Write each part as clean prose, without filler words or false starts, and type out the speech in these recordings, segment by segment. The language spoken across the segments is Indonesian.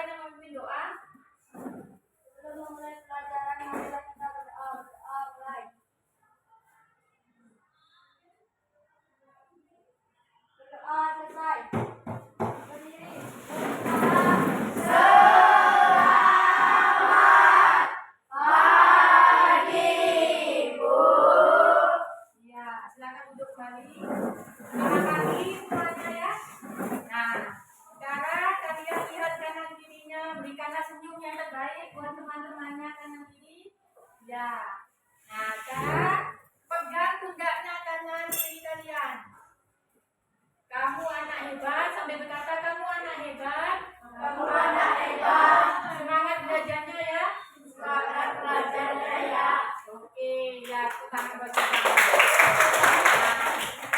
silakan yang memimpin doa. Sebelum memulai pelajaran, marilah kita berdoa. Berdoa selesai. Berdiri. Silakan duduk kembali. Angkat kaki semuanya ya. Nah, sekarang kalian lihat kanan kirinya, berikanlah senyum yang terbaik buat teman-temannya kanan kiri. Ya. Nah, sekarang pegang pundaknya kanan kiri kalian. Kamu anak hebat, sampai berkata kamu anak hebat. Kamu anak hebat. Semangat belajarnya ya. Semangat belajarnya ya. Oke, ya semangat belajarnya.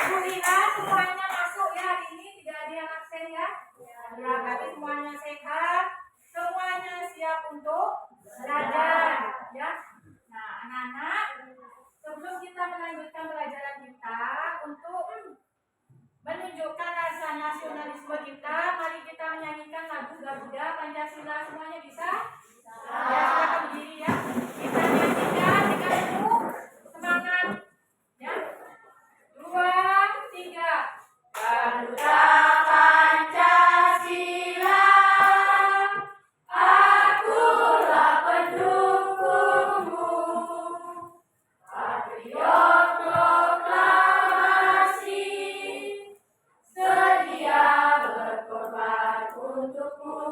Alhamdulillah semuanya masuk ya hari ini, tidak ada yang absen ya. Berarti semuanya sehat, semuanya siap untuk belajar ya. Nah anak-anak, sebelum kita melanjutkan pelajaran kita, untuk menunjukkan rasa nasionalisme kita, mari kita menyanyikan lagu Garuda Pancasila. Semuanya bisa? Ya, silakan berdiri ya. Kita nyanyikan dengan penuh semangat ya. 2, 3. Garuda Pancasila, akulah pendukungmu. Patriot proklamasi, sedia berkorban untukmu.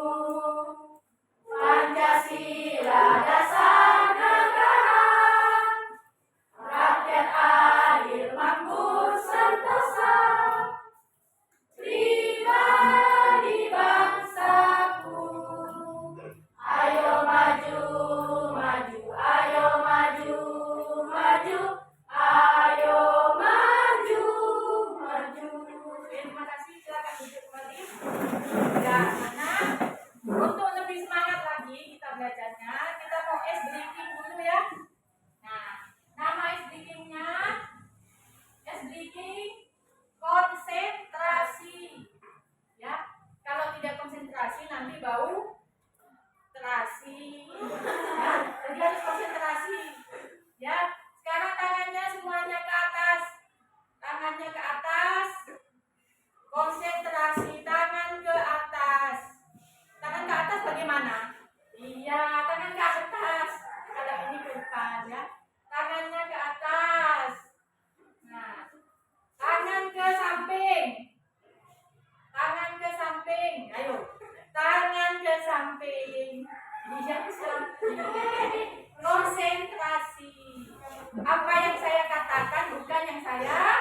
Pancasila dasar negara, rakyat adil makmur sentosa, pribadi bangsaku. Ayo maju, maju, ayo maju, maju, ayo maju, maju. Terima kasih, silakan duduk kembali. Ya, anak, untuk lebih semangat lagi kita belajarnya, kita mau ice breaking dulu ya. Nah, nama ice breakingnya ice breaking konsentrasi. Ya, kalau tidak konsentrasi nanti bau terasi. Ya, jadi harus konsentrasi. Ya, sekarang tangannya semuanya ke atas. Tangannya ke atas. Konsentrasi, tangan ke atas. Tangan ke atas bagaimana? Iya, tangan ke atas. Kalau ini ke depan ya. Tangannya ke atas. Nah, tangan ke samping. Tangan ke samping. Ayo. Tangan ke samping. Iya, ke samping. Konsentrasi. Apa yang saya katakan bukan yang saya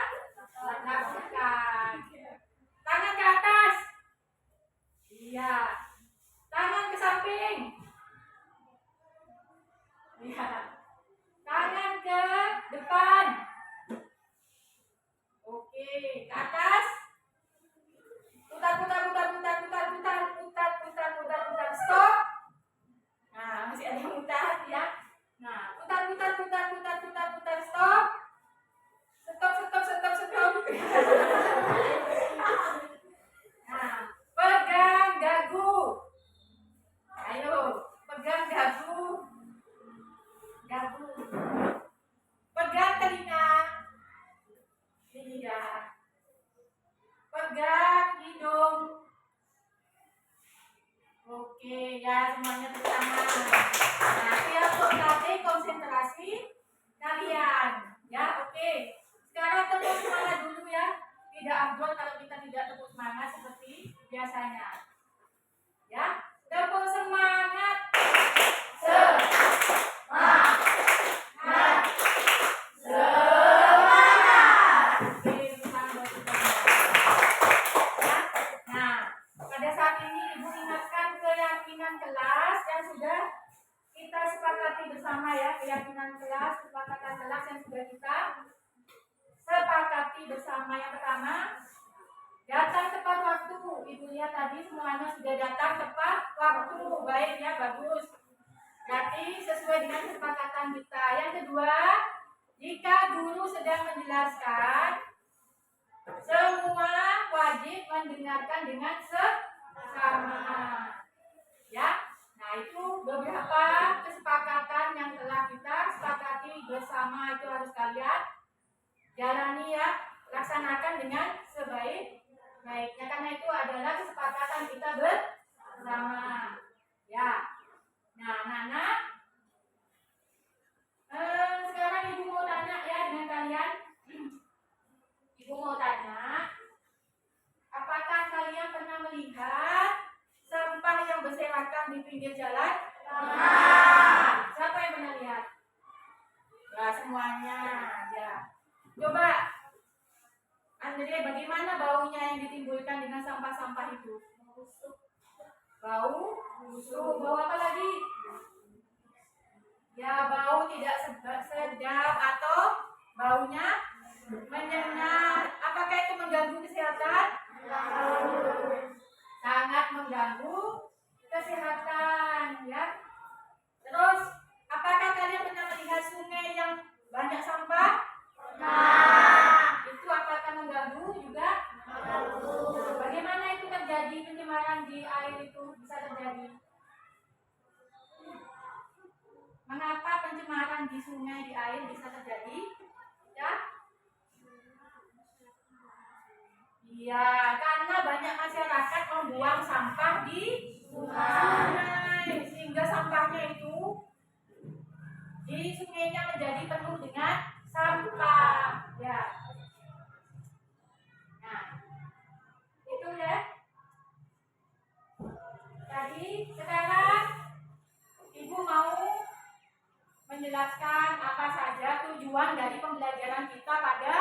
lakukan. Tangan ke atas. Iya. Tangan ke samping. Iya. Tangan ke depan. Oke, ke atas. Putar. Stop. Nah, masih ada yang mutar ya. Nah, putar. Stop. Stop. Nah, pegang dagu. Ayo, pegang dagu. Pegang telinga. Iya. Pegang hidung. Oke, ya semuanya bersama. Nah, siap untuk melatih konsentrasi kalian. Ya, oke. Sekarang tepuk semangat dulu ya. Tidak afdol kalau kita tidak tepuk semangat seperti biasanya. Ya, tepuk semangat. Pada saat ini Ibu ingatkan keyakinan kelas yang sudah kita sepakati bersama ya, keyakinan kelas, kesepakatan kelas yang sudah kita sepakati bersama. Yang pertama, datang tepat waktu. Ibu lihat tadi semuanya sudah datang tepat waktu. Baik ya, bagus. Berarti sesuai dengan kesepakatan kita. Yang kedua, jika guru sedang menjelaskan, semua wajib mendengarkan dengan seksama. Ya, bersama itu harus kalian jalani ya, laksanakan dengan sebaik-baiknya, karena itu adalah kesepakatan kita bersama ya. Nah, anak-anak, sekarang ibu mau tanya ya dengan kalian. Ibu mau tanya, apakah kalian pernah melihat sampah yang berserakan di pinggir jalan? Siapa yang pernah lihat? Ya, semuanya ya. Coba Andre, bagaimana baunya yang ditimbulkan dengan sampah-sampah itu? Bau busuk. Bau apa lagi? Ya, bau tidak sedap atau baunya menyengat. Apakah itu mengganggu kesehatan? Sangat mengganggu kesehatan ya. Terus, apakah kalian pernah melihat sungai yang banyak sampah? Itu apakah mengganggu juga? Bagaimana itu terjadi, pencemaran di air itu bisa terjadi? Mengapa pencemaran di sungai, di air bisa terjadi? Ya? Iya, karena banyak masyarakat membuang sampah di sungai, sehingga sampahnya itu di sungainya menjadi penuh dengan sampah. Ya. Nah, itu ya. Jadi sekarang ibu mau menjelaskan apa saja tujuan dari pembelajaran kita pada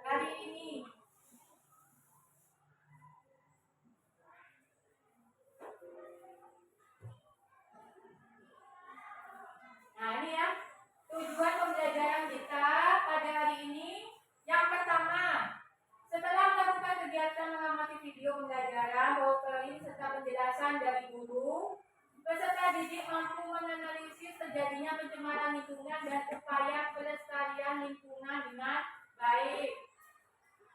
hari ini. Nah, ini ya, tujuan pembelajaran kita pada hari ini. Yang pertama, setelah melakukan kegiatan mengamati video pembelajaran, PowerPoint serta penjelasan dari guru, peserta didik mampu menganalisis terjadinya pencemaran lingkungan dan upaya pelestarian lingkungan dengan baik.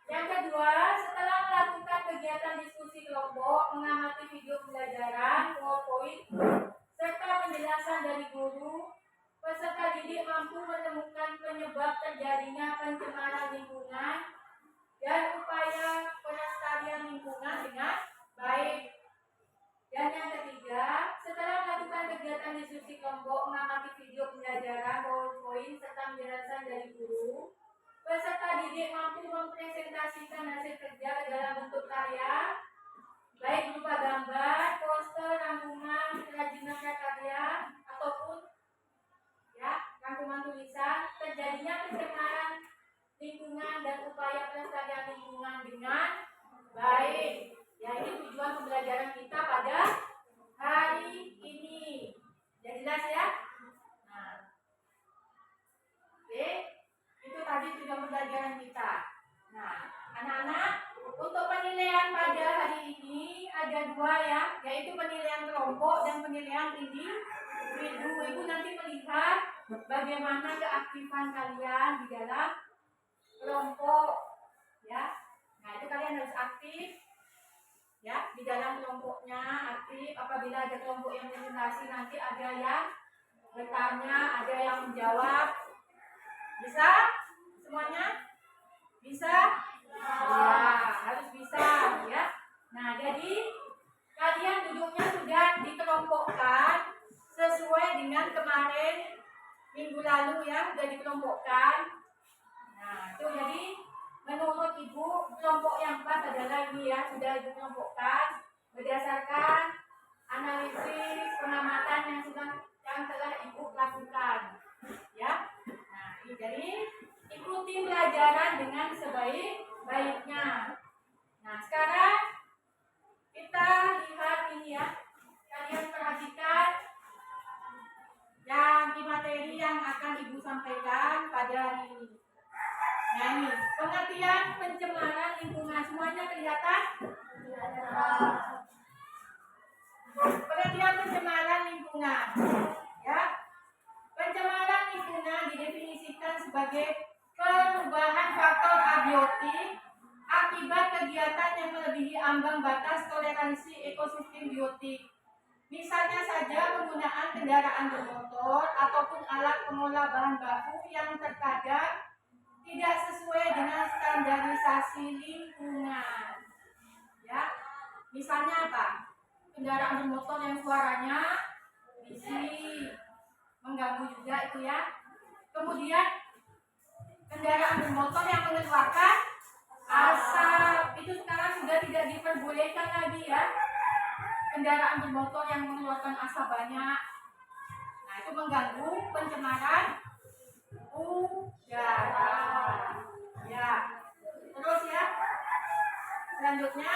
Yang kedua, setelah melakukan kegiatan diskusi kelompok, mengamati video pembelajaran, PowerPoint serta penjelasan dari guru, peserta didik mampu menemukan penyebab terjadinya pencemaran lingkungan dan upaya pelestarian lingkungan dengan baik. Dan yang ketiga, setelah melakukan kegiatan diskusi kelompok, mengamati video pembelajaran, PowerPoint serta penjelasan dari guru, peserta didik mampu mempresentasikan hasil kerja ke dalam bentuk karya, baik berupa gambar, poster, rangkuman, kerajinan prakarya, ataupun ya, rangkuman tulisan terjadinya pencemaran lingkungan dan upaya pelestarian lingkungan dengan baik. Ya, ini tujuan pembelajaran kita pada hari ini. Ya, jelas ya? Nah, oke, itu tadi tujuan pembelajaran kita. Nah, anak-anak, untuk penilaian pada hari ini ada dua ya, yaitu penilaian kelompok dan penilaian individu. Ibu nanti melihat bagaimana keaktifan kalian di dalam kelompok ya. Nah, itu kalian harus aktif ya di dalam kelompoknya, aktif. Apabila ada kelompok yang presentasi, nanti ada yang bertanya, ada yang menjawab. Bisa semuanya? Bisa? Ya, harus bisa ya. Nah, jadi kalian duduknya sudah dikelompokkan sesuai dengan kemarin minggu lalu ya, sudah dikelompokkan. Nah, itu jadi menurut ibu kelompok yang pas adalah ini ya, sudah ibu kelompokkan berdasarkan analisis pengamatan yang telah ibu lakukan ya. Nah, ini jadi ikuti pelajaran dengan sebaik-baiknya. Nah, sekarang kita lihat ini ya, kalian perhatikan yang di materi yang akan ibu sampaikan pada hari ini. Nah, ini pengertian pencemaran lingkungan, semuanya kelihatan? Pengertian pencemaran lingkungan ya. Pencemaran lingkungan didefinisikan sebagai perubahan faktor abiotik akibat kegiatan yang melebihi ambang batas toleransi ekosistem biotik. Misalnya saja penggunaan penggunaan kendaraan bermotor ataupun alat pengolah bahan baku yang terkadang tidak sesuai dengan standarisasi lingkungan. Ya, misalnya apa? Kendaraan bermotor yang suaranya bising, mengganggu juga itu ya. Kemudian kendaraan bermotor yang mengeluarkan asap, itu sekarang sudah tidak diperbolehkan lagi ya. Kendaraan bermotor yang mengeluarkan asap banyak, nah itu mengganggu pencemaran udara. Ya, terus ya. Selanjutnya,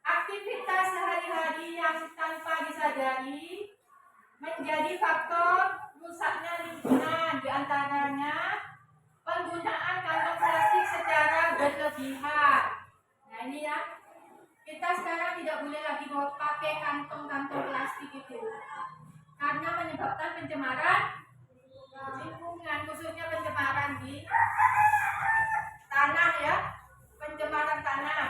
aktivitas sehari-hari yang tanpa disadari menjadi faktor rusaknya lingkungan, diantaranya penggunaan kantong plastik secara berlebihan. Nah ini ya, kita sekarang tidak boleh lagi pakai kantong-kantong plastik itu, karena menyebabkan pencemaran lingkungan, khususnya pencemaran di tanah ya, pencemaran tanah.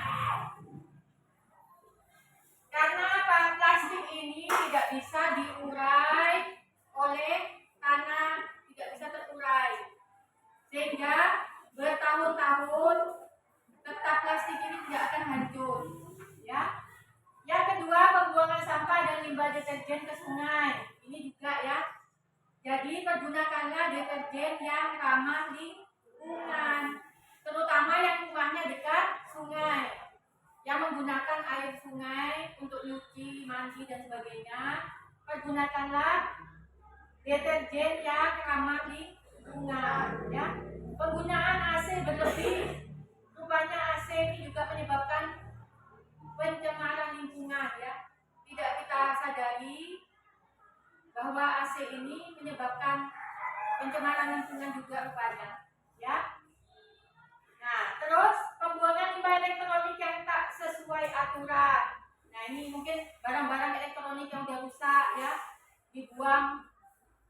Karena apa? Plastik ini tidak bisa diurai oleh tanah, tidak bisa terurai, sehingga bertahun-tahun tetap plastik ini tidak akan hancur. Ya. Yang kedua, pembuangan sampah dan limbah deterjen ke sungai. Ini juga ya. Jadi pergunakanlah deterjen yang ramah lingkungan, terutama yang rumahnya dekat sungai, yang menggunakan air sungai untuk nyuci, mandi dan sebagainya. Pergunakanlah deterjen yang ramah lingkungan ya. Penggunaan AC berlebih, rupanya AC ini juga menyebabkan pencemaran lingkungan ya. Tidak kita sadari bahwa AC ini menyebabkan pencemaran lingkungan juga rupanya ya. Nah, terus pembuangan limbah elektronik yang tak sesuai aturan. Nah, ini mungkin barang-barang elektronik yang sudah rusak ya, dibuang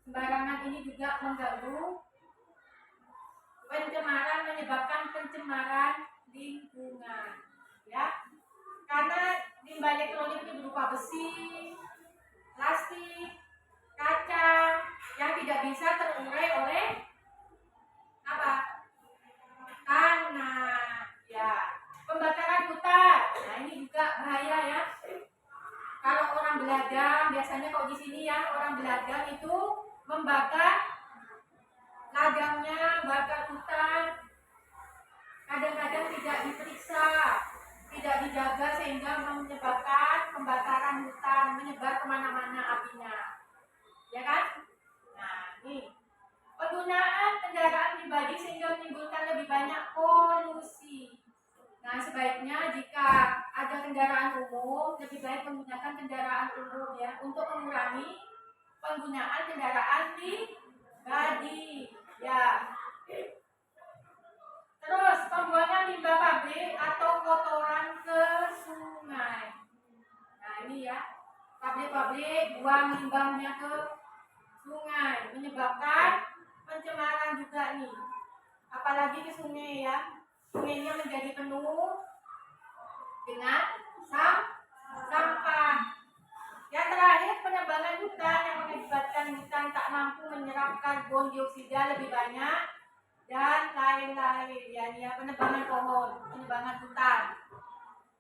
sembarangan, ini juga mengganggu pencemaran, menyebabkan pencemaran lingkungan ya. Karena limbah elektronik ini berupa besi, plastik, kaca yang tidak bisa terurai oleh apa? Tanah ya. Pembakaran hutan, nah ini juga bahaya ya. Kalau orang beladang, biasanya kalau di sini ya, orang beladang itu membakar ladangnya, bakar hutan, kadang-kadang tidak diperiksa, tidak dijaga, sehingga menyebabkan pembakaran hutan, menyebar kemana-mana apinya ya kan. Nah ini penggunaan kendaraan pribadi sehingga menimbulkan lebih banyak polusi. Nah sebaiknya jika ada kendaraan umum, lebih baik menggunakan kendaraan umum ya, untuk mengurangi penggunaan kendaraan pribadi ya. Terus pembuangan limbah pabrik atau kotoran ke sungai. Nah ini ya, pabrik-pabrik buang limbahnya ke sungai, menyebabkan pencemaran juga nih. Apalagi ke sungai ya, sungainya menjadi penuh dengan sampah. Yang terakhir, penebangan hutan yang mengakibatkan hutan tak mampu menyerap karbon dioksida lebih banyak dan lain-lain ya, penebangan pohon, penebangan hutan.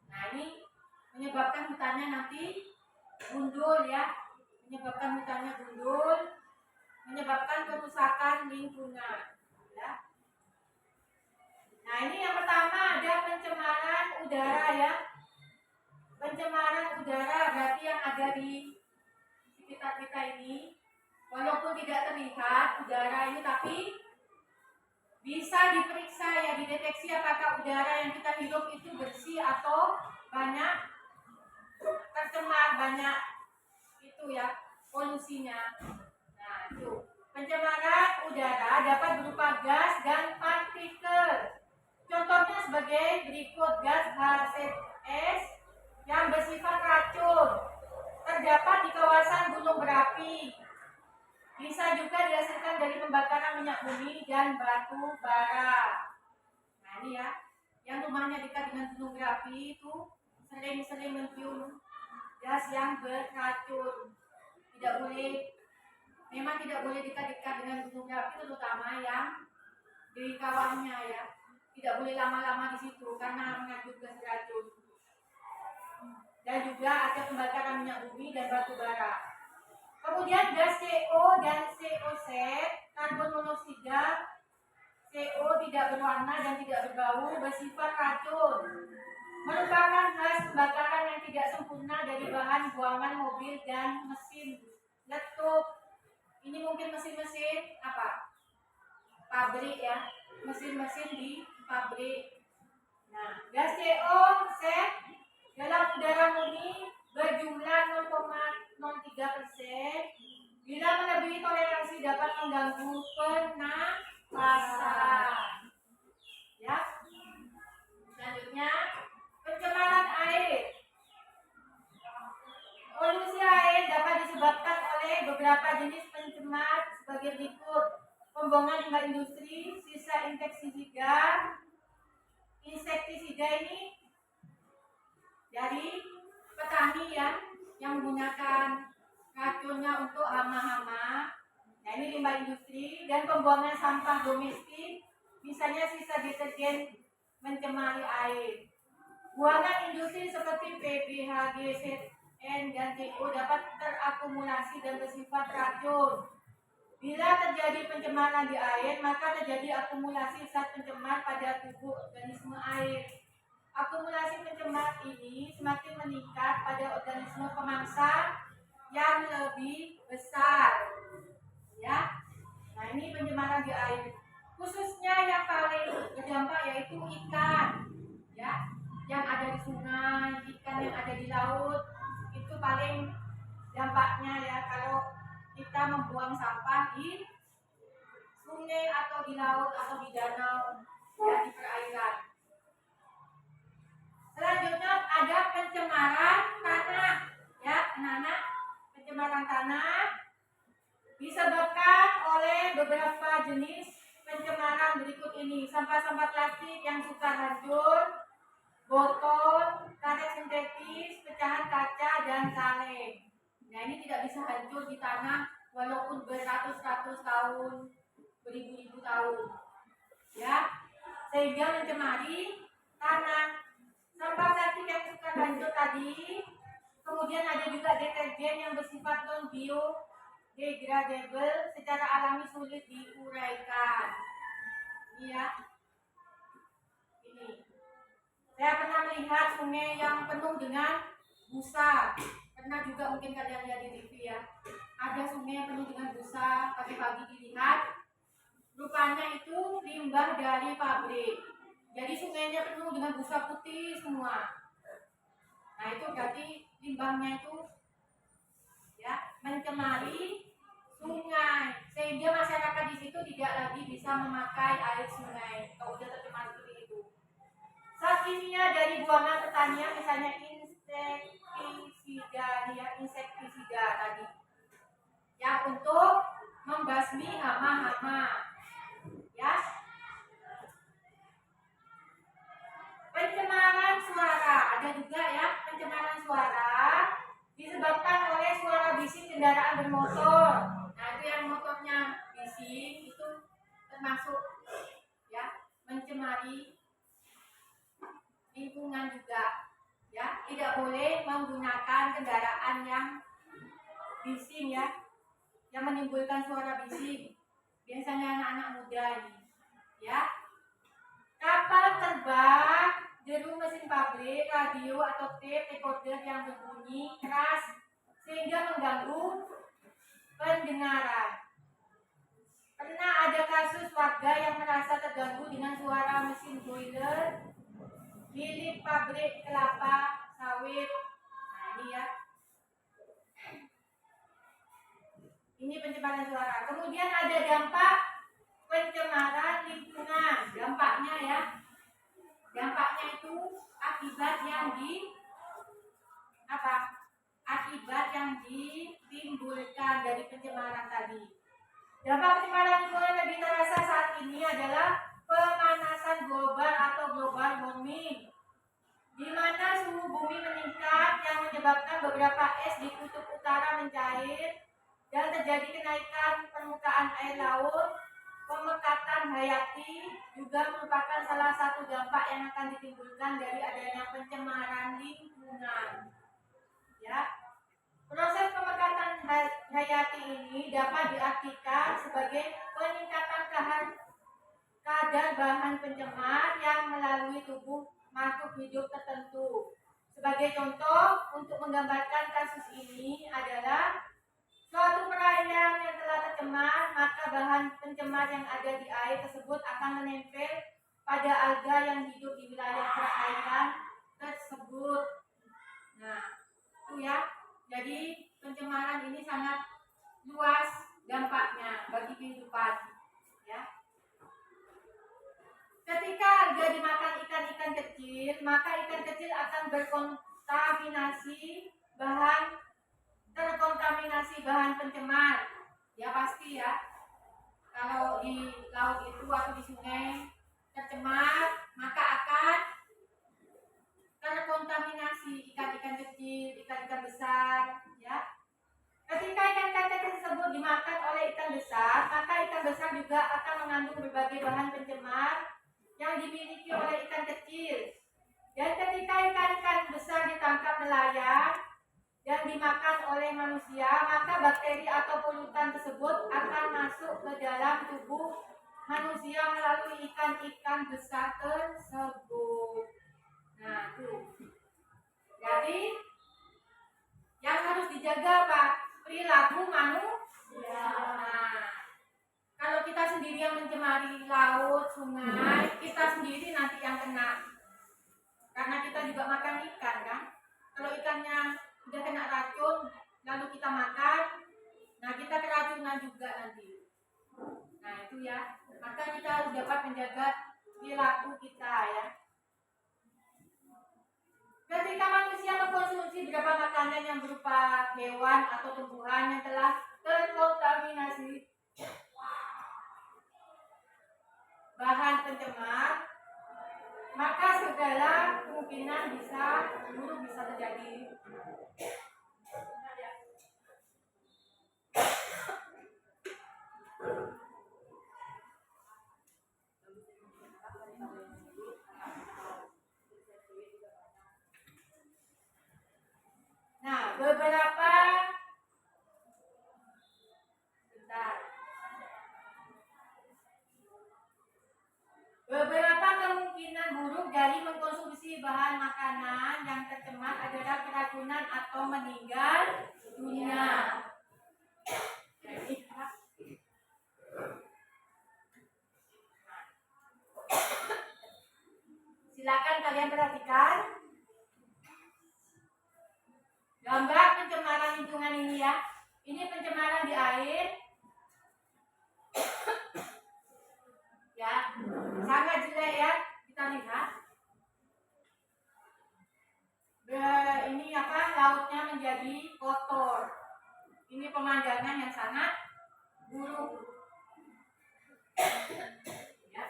Nah ini menyebabkan hutannya nanti gundul ya, menyebabkan hutannya gundul, menyebabkan kerusakan lingkungan ya. Nah ini yang pertama ada pencemaran udara ya. Pencemaran udara berarti yang ada di sekitar kita ini, walaupun tidak terlihat udara ini, tapi bisa diperiksa ya, dideteksi apakah udara yang kita hirup itu bersih atau banyak tercemar, banyak itu ya polusinya. Nah itu pencemaran udara dapat berupa gas dan partikel. Contohnya sebagai berikut: gas H2S yang bersifat racun terdapat di kawasan gunung berapi. Bisa juga dihasilkan dari pembakaran minyak bumi dan batu bara. Nah ini ya, yang rumahnya dekat dengan gunung berapi itu sering-sering mencium gas yang beracun. Tidak boleh memang tidak boleh dekat-dekat dengan gunung berapi, terutama yang di kawahnya ya. Tidak boleh lama-lama di situ karena mengandung gas racun. Dan juga ada pembakaran minyak bumi dan batu bara. Kemudian gas CO dan COZ, karbon monoksida. CO tidak berwarna dan tidak berbau, bersifat racun. Merupakan gas pembakaran yang tidak sempurna dari bahan buangan mobil dan mesin letup. Ini mungkin mesin-mesin apa? Pabrik ya, mesin-mesin di pabrik. Nah, gas CO dalam udara murni berjumlah 0,03%. Bila melebihi toleransi dapat mengganggu pernapasan. Ya. Selanjutnya, pencemaran air. Polusi air dapat disebabkan oleh beberapa jenis pencemar sebagai berikut: pembuangan limbah industri, sisa insektisida. Insektisida ini dari petani ya, yang menggunakan racunnya untuk hama-hama. Nah, ini limbah industri. Dan pembuangan sampah domestik, misalnya sisa deterjen mencemari air. Buangan industri seperti PBHG, ZN, dan CO dapat terakumulasi dan bersifat racun. Bila terjadi pencemaran di air, maka terjadi akumulasi zat pencemar pada tubuh organisme air. Akumulasi pencemar ini semakin meningkat pada organisme pemangsa yang lebih besar. Ya. Nah, ini pencemaran di air. Khususnya yang paling berdampak yaitu ikan. Ya. Yang ada di sungai, ikan yang ada di laut, itu paling dampaknya ya kalau kita membuang sampah di sungai atau di laut atau di danau ya, di perairan. Selanjutnya ada pencemaran tanah ya, anak-anak. Pencemaran tanah disebabkan oleh beberapa jenis pencemaran berikut ini: sampah-sampah plastik yang suka hancur, botol, karet sintetis, pecahan kaca, dan kaleng. Nah, ini tidak bisa hancur di tanah walaupun beratus-ratus tahun, beribu-ribu tahun. Ya, sehingga mencemari tanah. Sampah plastik yang suka hancur tadi. Kemudian ada juga deterjen yang bersifat non-biodegradable, secara alami sulit diuraikan. Ini ya. Ini. Saya pernah melihat sungai yang penuh dengan busa. Pernah juga mungkin kalian lihat di TV ya. Ada sungai yang penuh dengan busa, pagi-pagi dilihat. Rupanya itu limbah dari pabrik. Jadi sungainya penuh dengan busa putih semua. Nah, itu berarti limbahnya itu ya mencemari sungai, sehingga masyarakat di situ tidak lagi bisa memakai air sungai kalau sudah tercemar seperti itu. Zat kimia dari buangan pertanian, misalnya insektisida tadi, yang untuk membasmi hama-hama. Ya. Pencemaran suara, ada juga ya pencemaran suara disebabkan oleh suara bising kendaraan bermotor. Nah, itu yang motornya bising itu termasuk ya mencemari lingkungan juga. Ya, tidak boleh menggunakan kendaraan yang bising ya, yang menimbulkan suara bising. Biasanya anak-anak muda ini. Ya. Kapal terbang, deru mesin pabrik, radio atau tape recorder yang berbunyi keras sehingga mengganggu pendengaran. Pernah ada kasus warga yang merasa terganggu dengan suara mesin boiler milik pabrik kelapa sawit. Nah, ini ya. Ini pencemaran suara. Kemudian ada dampak pencemaran lingkungan. Dampaknya ya. Dampaknya itu akibat yang ditimbulkan dari pencemaran tadi. Dampak pencemaran lingkungan lebih terasa saat ini adalah pemanasan global atau global warming, di mana suhu bumi meningkat yang menyebabkan beberapa es di kutub utara mencair dan terjadi kenaikan permukaan air laut, pemekatan hayati juga merupakan salah satu dampak yang akan ditimbulkan dari adanya pencemaran lingkungan. Ya, proses pemekatan hayati ini dapat diartikan sebagai peningkatan kadar bahan pencemar yang melalui tubuh makhluk hidup tertentu. Sebagai contoh, untuk menggambarkan kasus ini adalah suatu perairan yang telah tercemar, maka bahan pencemar yang ada di air tersebut akan menempel pada alga yang hidup di wilayah perairan tersebut. Nah, itu ya. Jadi pencemaran ini sangat luas dampaknya bagi kehidupan. Ya. Ketika alga dimakan ikan-ikan kecil, maka ikan kecil akan terkontaminasi bahan pencemar. Ya pasti ya. Kalau di laut itu atau di sungai tercemar, maka akan terkontaminasi ikan-ikan kecil, ikan-ikan besar, ya. Ketika ikan tersebut dimakan oleh ikan besar, maka ikan besar juga akan mengandung berbagai bahan pencemar yang dimiliki oleh ikan kecil. Dan ketika ikan-ikan besar ditangkap nelayan dan dimakan oleh manusia, maka bakteri atau polutan tersebut akan masuk ke dalam tubuh manusia melalui ikan-ikan besar tersebut. Nah, tuh. Jadi yang harus dijaga apa? Perilaku manusia. Nah, kalau kita sendiri yang mencemari laut, sungai, kita sendiri nanti yang kena. Karena kita juga makan ikan kan. Kalau ikannya udah kena racun, lalu kita makan, nah kita keracunan juga nanti. Nah itu ya. Maka kita harus dapat menjaga perilaku kita ya. Ketika manusia mengkonsumsi beberapa makanan yang berupa hewan atau tumbuhan yang telah terkontaminasi bahan pencemar, maka segala kemungkinan buruk bisa terjadi. Nah, beberapa kemungkinan buruk dari mengkonsumsi bahan makanan yang tercemar adalah keracunan atau meninggal dunia. Silakan kalian perhatikan gambar pencemaran lingkungan ini ya. Ini pencemaran di air. Ya, sangat jelek ya. Kita lihat. Ini lautnya menjadi kotor. Ini pemandangan yang sangat buruk. Ya.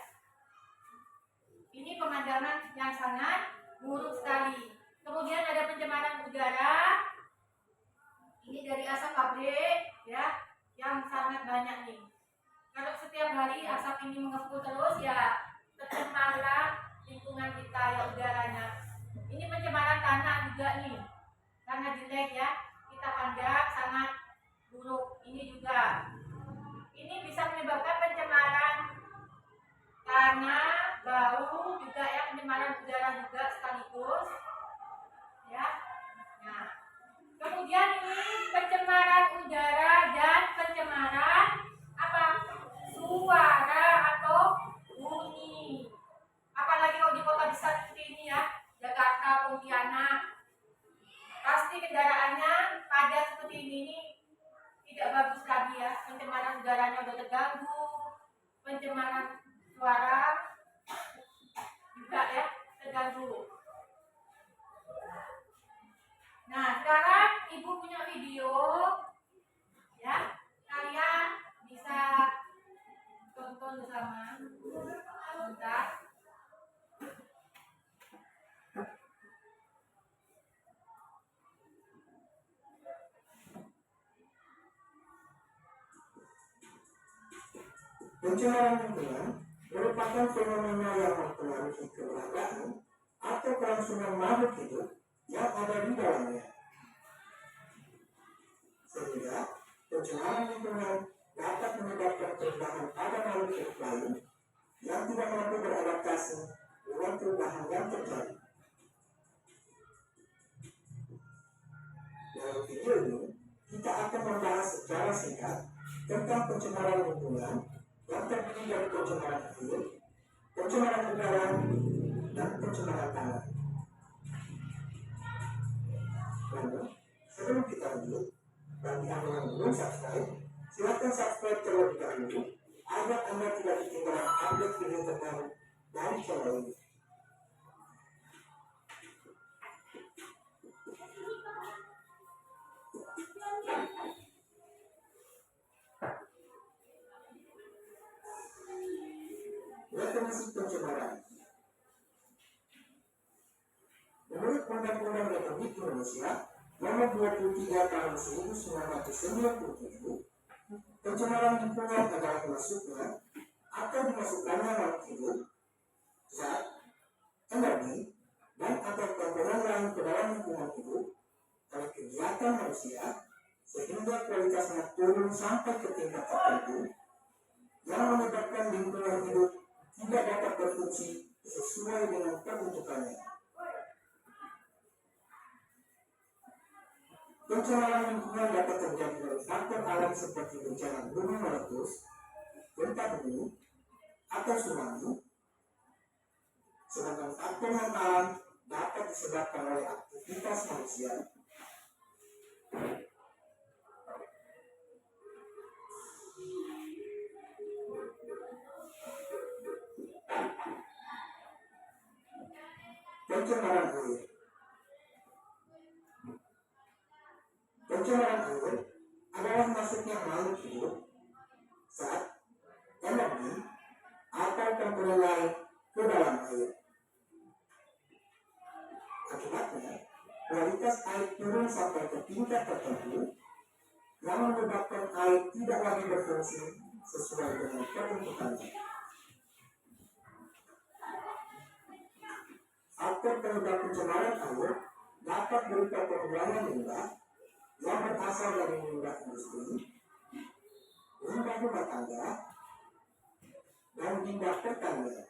Ini pemandangan yang sangat buruk sekali. Kemudian ada pencemaran udara. Ini dari asap pabrik ya, yang sangat banyak nih. Kalau setiap hari asap ini mengepul terus ya tercemarlah lingkungan kita ya udaranya. Ini pencemaran tanah juga nih, sangat jelek ya. Kita pandang sangat buruk. Ini juga. Ini bisa menyebabkan pencemaran tanah, bau juga ya, pencemaran udara juga sekaligus. Ya. Nah, kemudian ini pencemaran udara dan pencemaran suara atau bunyi. Apalagi kalau di kota besar seperti ini ya, Jakarta, Pontianak, pasti kendaraannya padat seperti ini tidak bagus lagi ya. Pencemaran udaranya udah terganggu, pencemaran suara juga ya terganggu. Nah, sekarang ibu punya video ya, kalian bisa tonton bersama. Bentar. Pencemaran lingkungan merupakan fenomena yang mempengaruhi keberadaan atau kelangsungan makhluk hidup yang ada di dalamnya. Sehingga pencemaran lingkungan dapat menyebabkan perubahan pada makhluk hidup lain yang tidak mampu beradaptasi dengan perubahan yang terjadi. Dalam video ini, kita akan membahas secara singkat tentang pencemaran lingkungan yang terdiri dari pencemaran air, pencemaran udara, dan pencemaran tanah. Namun, sebelum kita lanjut, bagi Anda yang belum subscribe, silakan subscribe terlebih dahulu agar Anda tidak ketinggalan update video terbaru dari channel ini. Definisi pencemaran. Menurut Undang-Undang Republik Indonesia Nomor 23 Tahun 1997, pencemaran lingkungan adalah masuknya atau dimasukkannya makhluk hidup, zat, energi, dan atau komponen lain ke dalam lingkungan hidup oleh kegiatan manusia sehingga kualitasnya turun sampai ke tingkat tertentu yang menyebabkan lingkungan hidup tidak dapat berfungsi sesuai dengan peruntukannya. Pencemaran lingkungan dapat terjadi dari faktor alam seperti bencana gunung meletus, gempa bumi, atau tsunami, sedangkan faktor non alam dapat disebabkan oleh aktivitas manusia. Pencemaran air. Pencemaran air adalah masuknya makhluk hidup, zat, energi, atau komponen lain ke dalam air. Akibatnya, kualitas air turun sampai ke tingkat tertentu yang menyebabkan air tidak lagi berfungsi sesuai dengan peruntukannya. Faktor penyebab pencemaran air dapat berupa pengulangan limbah yang berasal dari limbah industri, limbah rumah tangga, dan limbah pertanian.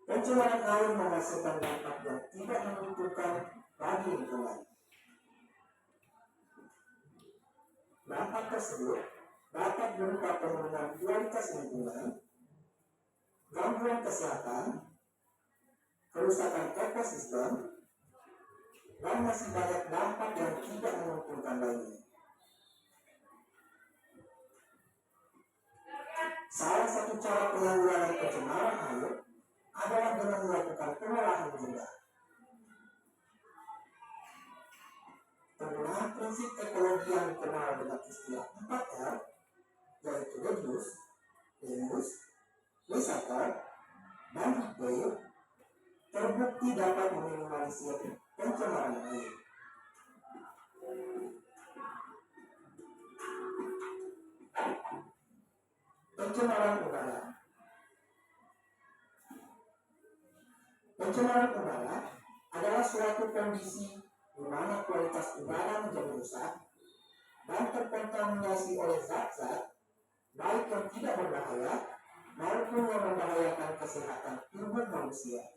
Pencemaran air menghasilkan dampak yang tidak menguntungkan bagi lingkungan. Dampak tersebut dapat berupa penurunan kualitas lingkungan, gangguan kesehatan, kerusakan ekosistem, dan masih banyak dampak yang tidak menguntungkan lainnya. Salah satu cara penanggulangan pencemaran air adalah dengan melakukan pengolahan limbah. Penggunaan prinsip ekologi yang dikenal dengan istilah 4R, yaitu reduce, reuse, recycle, dan repair, terbukti dapat meminimalisir pencemaran air. Pencemaran udara. Pencemaran udara adalah suatu kondisi di mana kualitas udara menjadi rusak dan terkontaminasi oleh zat-zat baik yang tidak berbahaya maupun yang membahayakan kesehatan tubuh manusia.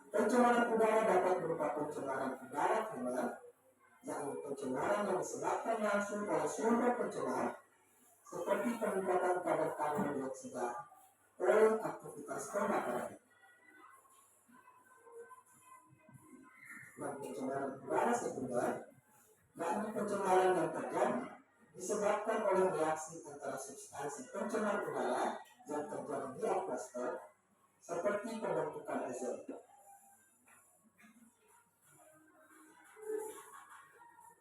Pencemaran udara dapat berupa pencemaran udara primer, yakni pencemaran yang disebabkan langsung oleh sumber pencemar seperti peningkatan kadar karbon dioksida oleh aktivitas pembakaran. Dan pencemaran udara sekunder, yakni pencemaran yang terjadi disebabkan oleh reaksi antara substansi pencemar udara yang terjadi di atmosfer seperti pembentukan ozon.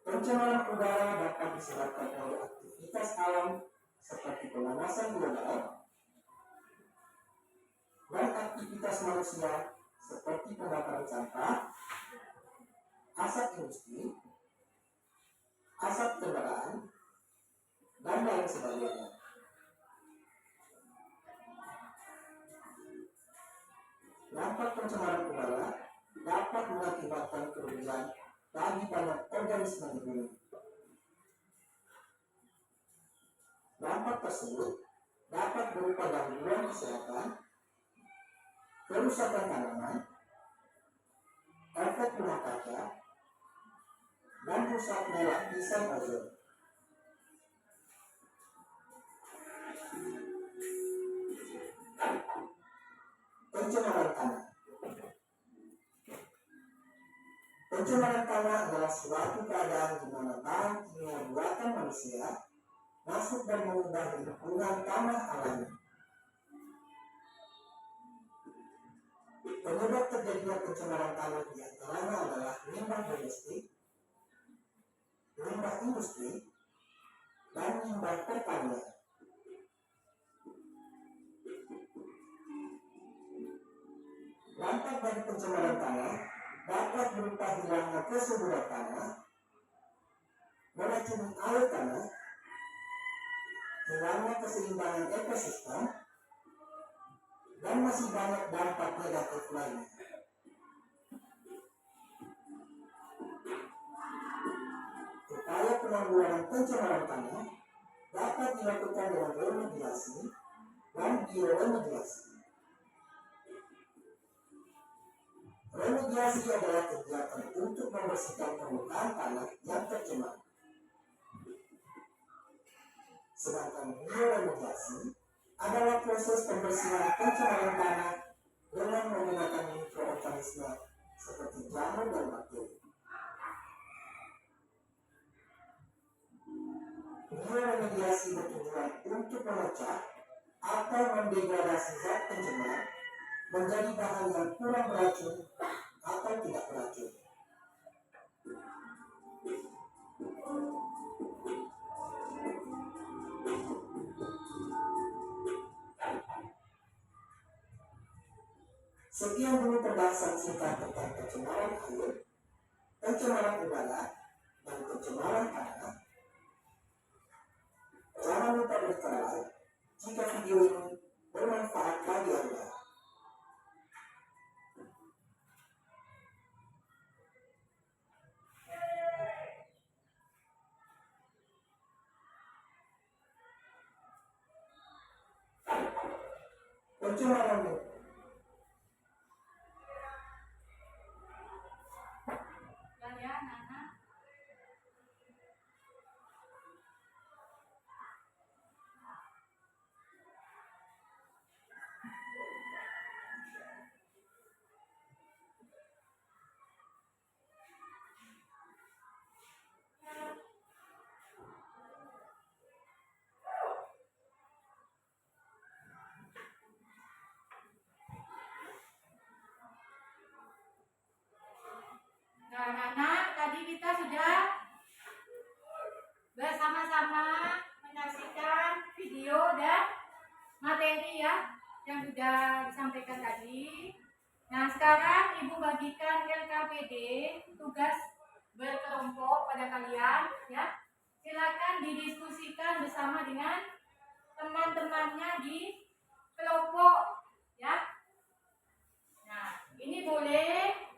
Pencemaran udara dapat disebabkan oleh aktivitas alam seperti pemanasan global dan aktivitas manusia seperti pembakaran sampah asap industri, asap kendaraan, dan lain sebagainya. Dampak pencemaran udara dapat mengakibatkan kerugian bagi banyak organisme di bumi. Dampak tersebut dapat berupa gangguan kesehatan, kerusakan tanaman, efek rumah kaca, dan rusaknya lapisan ozon. Pencemaran tanah. Pencemaran tanah adalah suatu keadaan di mana bahan kimia buatan manusia masuk dan mengubah lingkungan tanah alami. Penyebab terjadinya pencemaran tanah di antaranya adalah limbah domestik, limbah industri, dan limbah pertanian. Dampak dari pencemaran tanah dapat berupa hilangnya kesuburan tanah, meracuni air tanah, hilangnya keseimbangan ekosistem, dan masih banyak dampak negatif lainnya. Upaya penanggulangan pencemaran tanah dapat dilakukan dengan remediasi dan bioremediasi. Remediasi adalah kegiatan untuk membersihkan permukaan tanah yang tercemar. Sedangkan bioremediasi adalah proses pembersihan pencemaran tanah dengan menggunakan mikroorganisme seperti jamur dan bakteri. Bioremediasi bertujuan untuk memecah atau mendegradasi zat pencemar menjadi bahan yang kurang beracun atau tidak beracun. Sekian dulu pembahasan singkat tentang pencemaran air, pencemaran udara, dan pencemaran tanah. Jangan lupa berlike jika video ini bermanfaat bagi Anda. Pencemaran Nah, anak-anak, tadi kita sudah bersama-sama menyaksikan video dan materi ya yang sudah disampaikan tadi. Nah, sekarang Ibu bagikan LKPD, tugas berkelompok pada kalian ya. Silakan didiskusikan bersama dengan teman-temannya di kelompok ya. Nah, ini boleh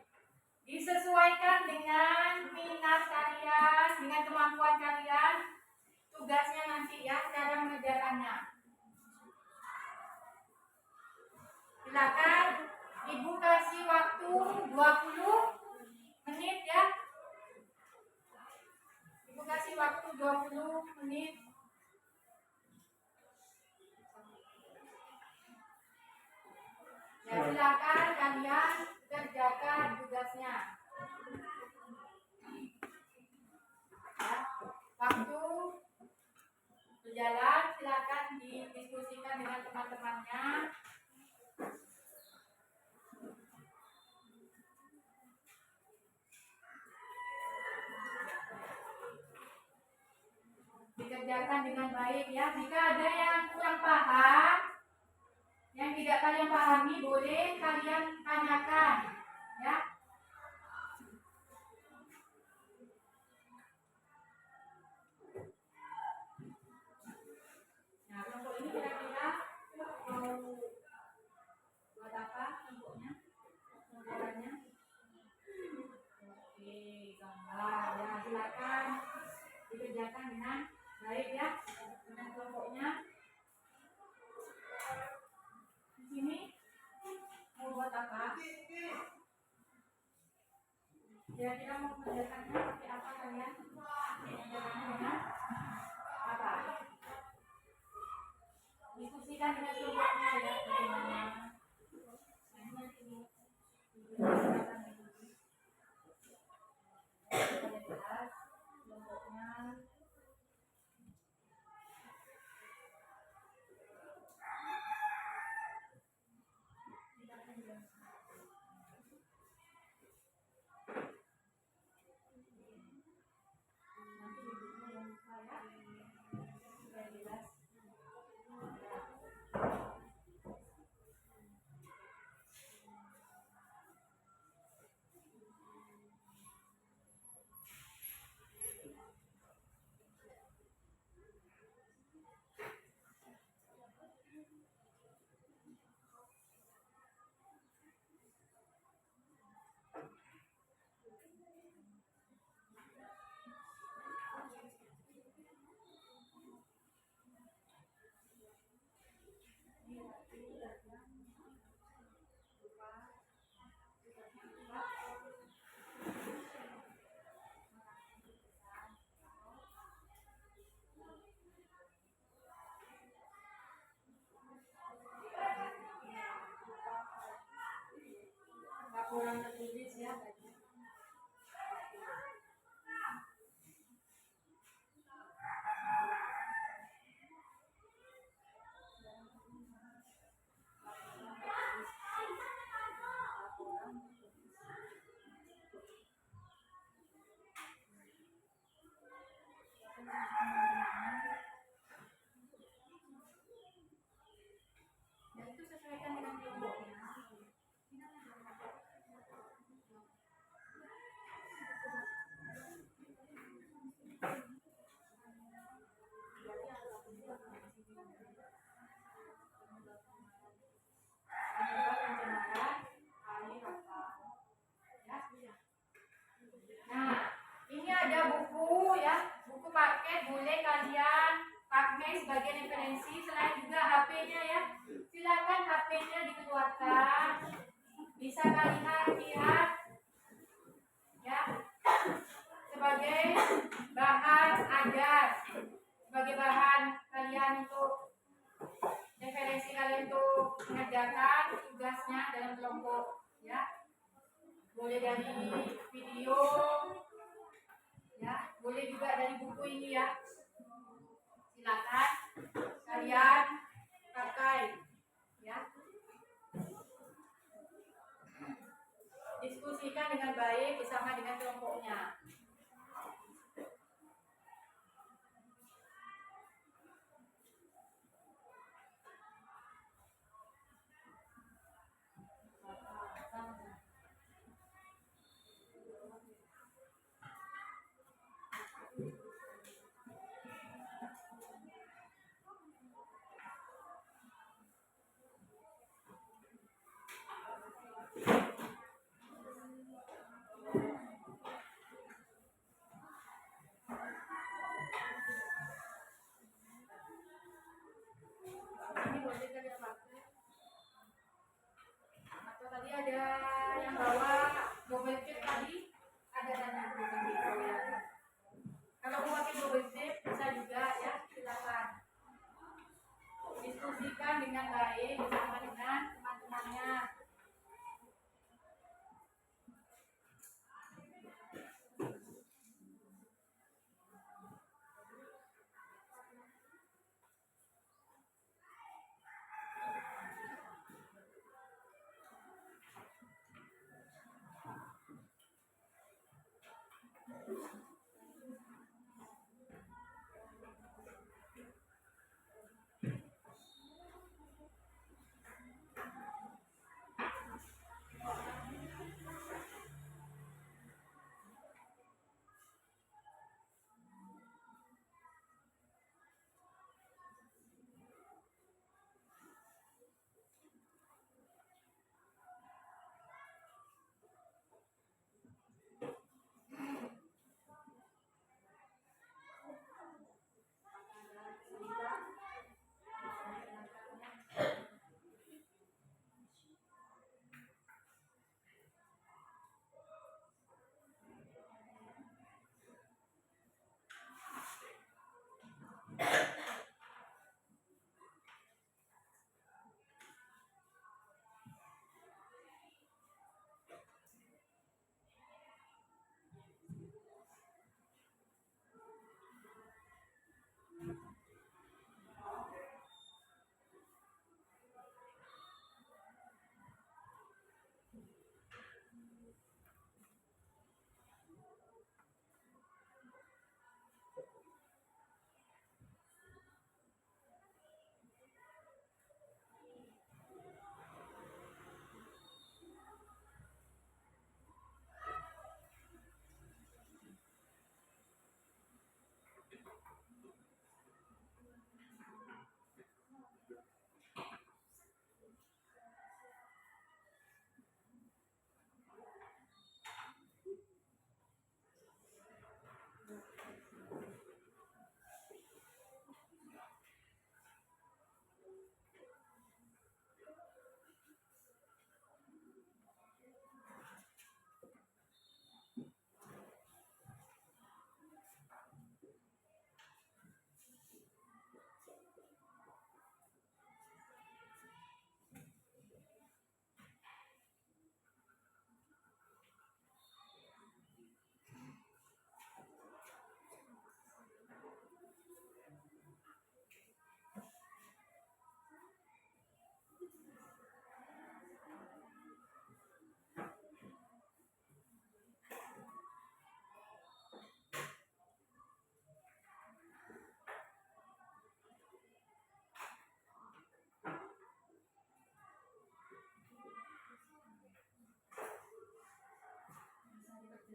disesuaikan dengan minat kalian, dengan kemampuan kalian, tugasnya nanti ya, cara mengerjakannya. Silakan Ibu kasih waktu 20 menit ya. Ibu kasih waktu 20 menit. Ya, silakan kalian kerjakan tugasnya. Ya, waktu berjalan, silakan didiskusikan dengan teman-temannya. Dikerjakan dengan baik ya. Jika ada yang kurang paham, yang tidak kalian pahami, boleh kalian tanyakan ya. Kira-kira mau mengerjakannya pakai apa kalian? Mengerjakannya dengan apa? Diskusikan dengan kelompoknya ya, bagaimana? Kelompoknya. Kurang tertulis ya. Dan itu sesuaikan dengan kelompoknya. Nah, ini ada buku ya, buku paket boleh kalian pakai sebagai referensi. Selain juga HP-nya ya, silakan HP-nya dikeluarkan. Bisa kalian lihat ya sebagai bahan ajar, sebagai bahan kalian untuk referensi kalian untuk mengerjakan tugasnya dalam kelompok ya. Boleh dari video ya, boleh juga dari buku ini ya. Silakan kalian pakai ya. Diskusikan dengan baik bersama dengan kelompoknya. Ini boleh kalian pakai. Atau tadi ada yang bawa double tape tadi, ada tanda bukan gitu ya. Kalau mau pakai double tape bisa juga ya, silakan. Diskusikan dengan baik bersama dengan teman-temannya.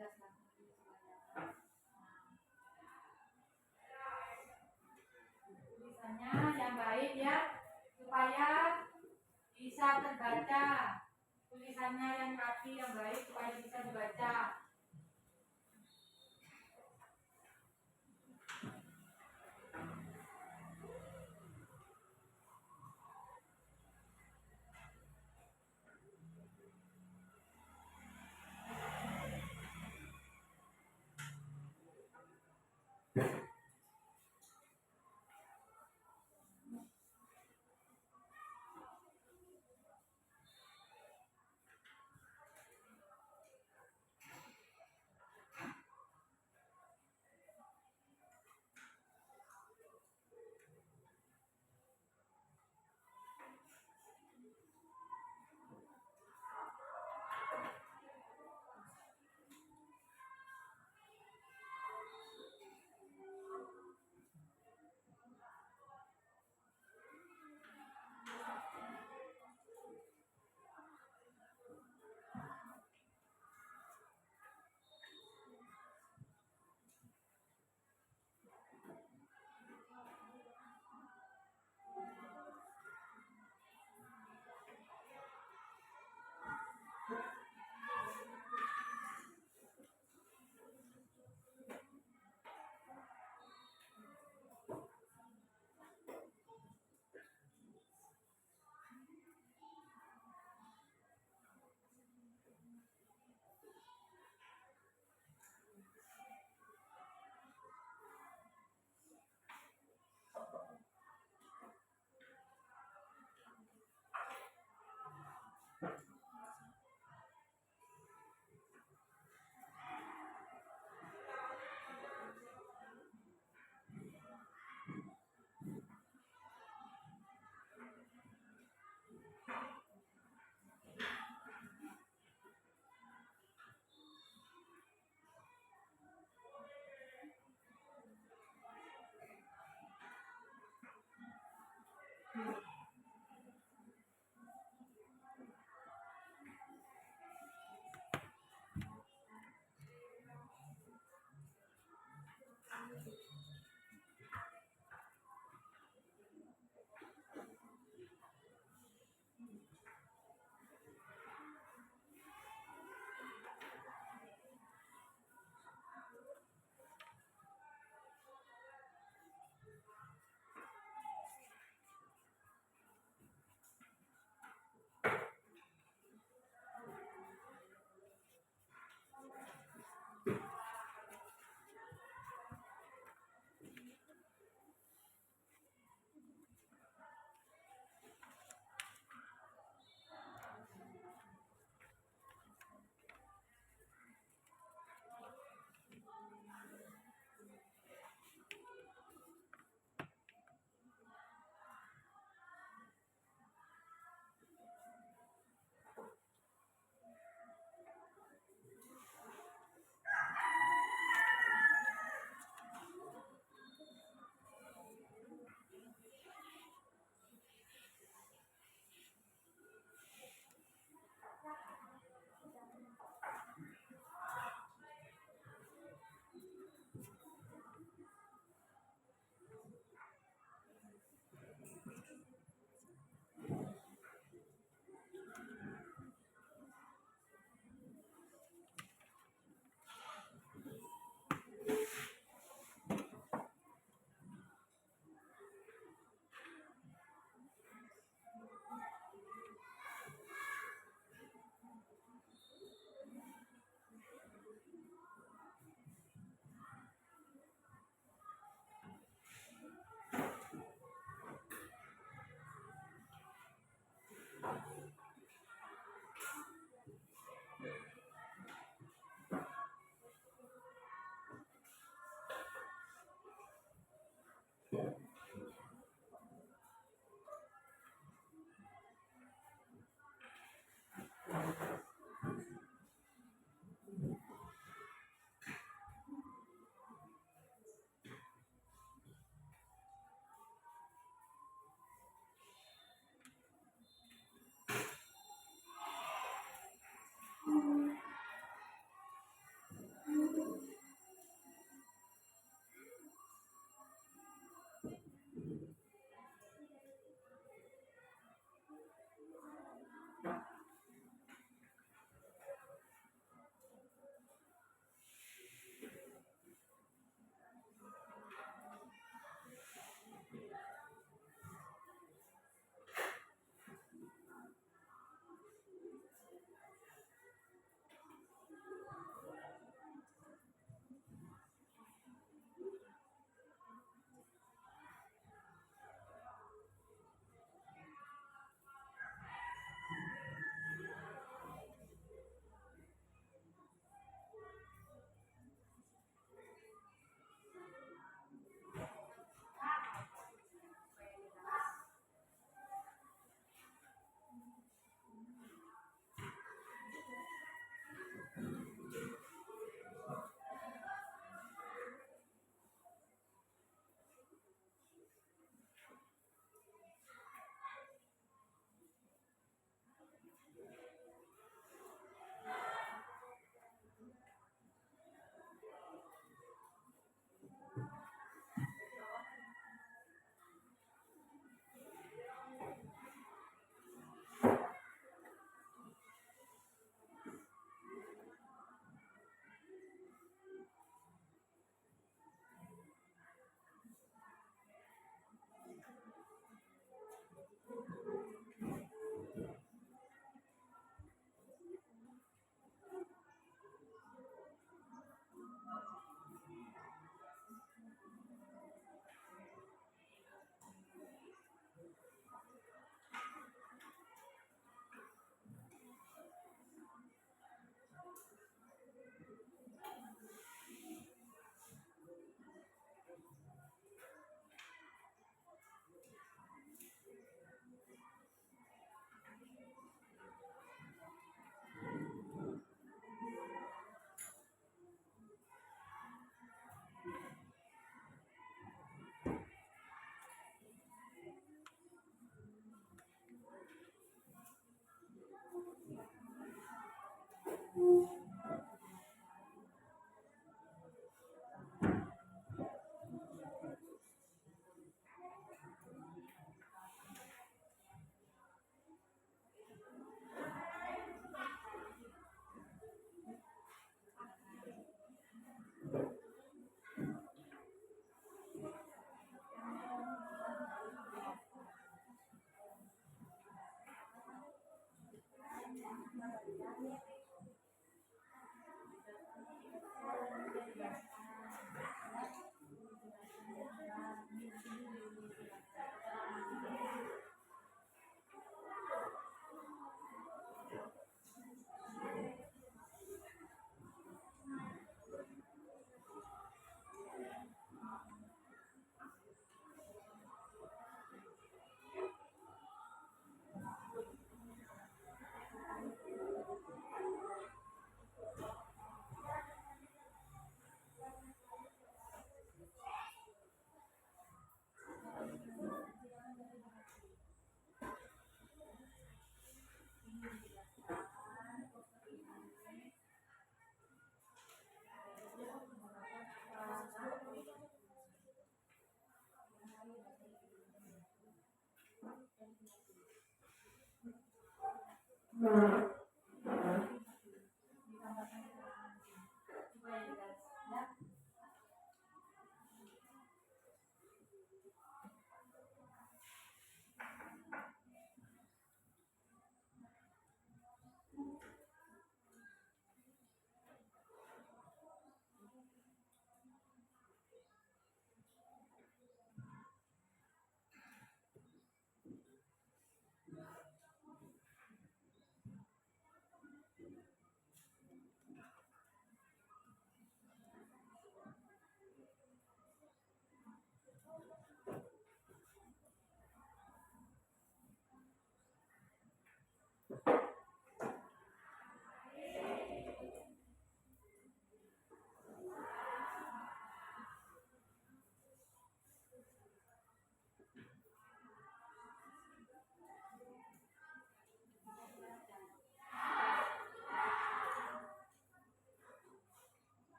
jelaskan dulu semuanya. Tulisannya yang baik ya, supaya bisa terbaca. Tulisannya yang rapi, yang baik supaya bisa dibaca.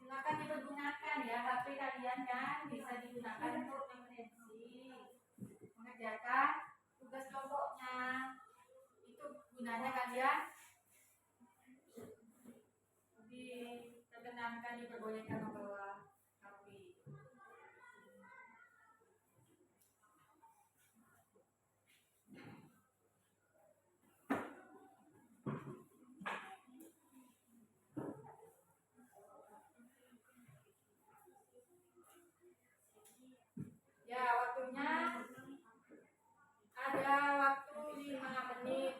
Silakan dipergunakan ya, HP kalian kan bisa digunakan untuk emergensi, mengerjakan tugas kelompoknya. Itu gunanya kalian diperkenankan, diperbolehkan membawa HP. Ya, waktunya ada waktu 5 menit.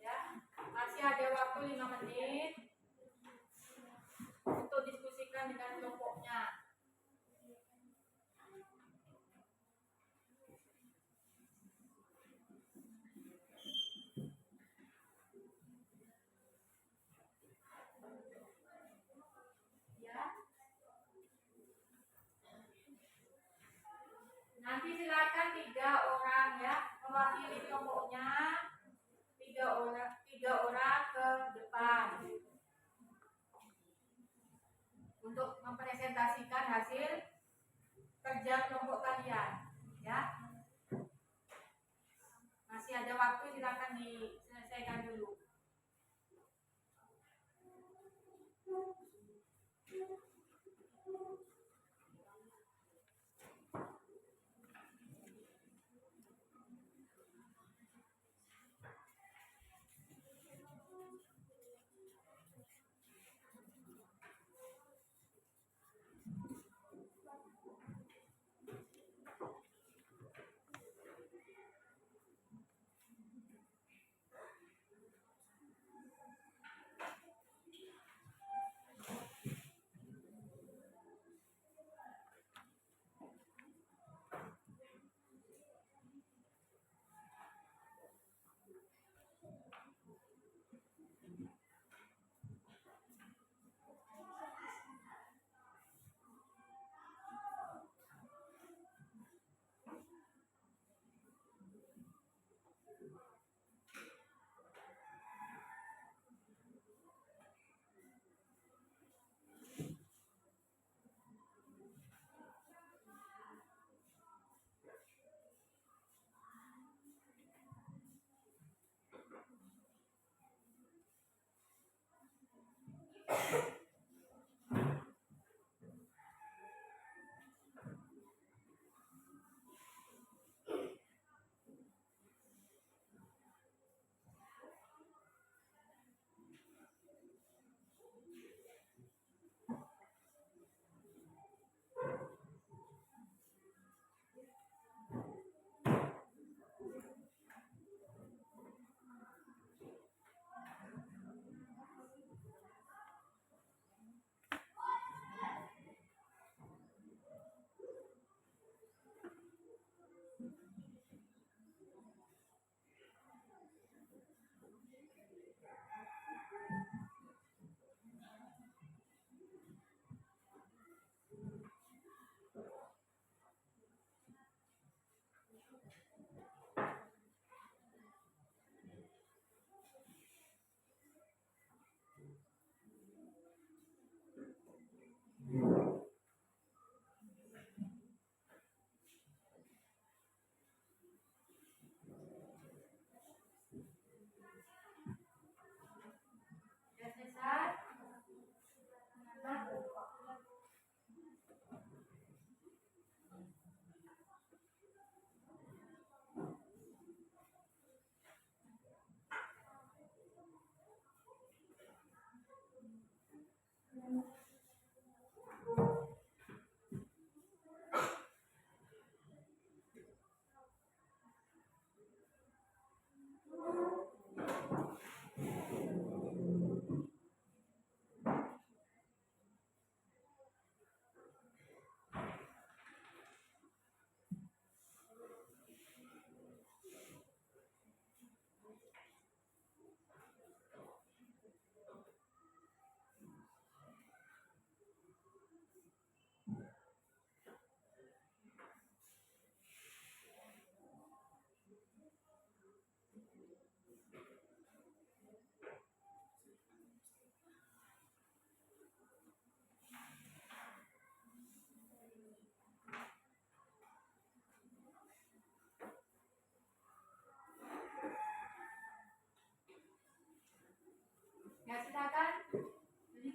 Ya, masih ada waktu 5 menit untuk diskusikan dengan kelompoknya. Ya. Nanti silakan 3 orang ya mewakili kelompoknya, 3 orang ke depan untuk mempresentasikan hasil kerja kelompok kalian ya. Masih ada waktu, silakan diselesaikan dulu.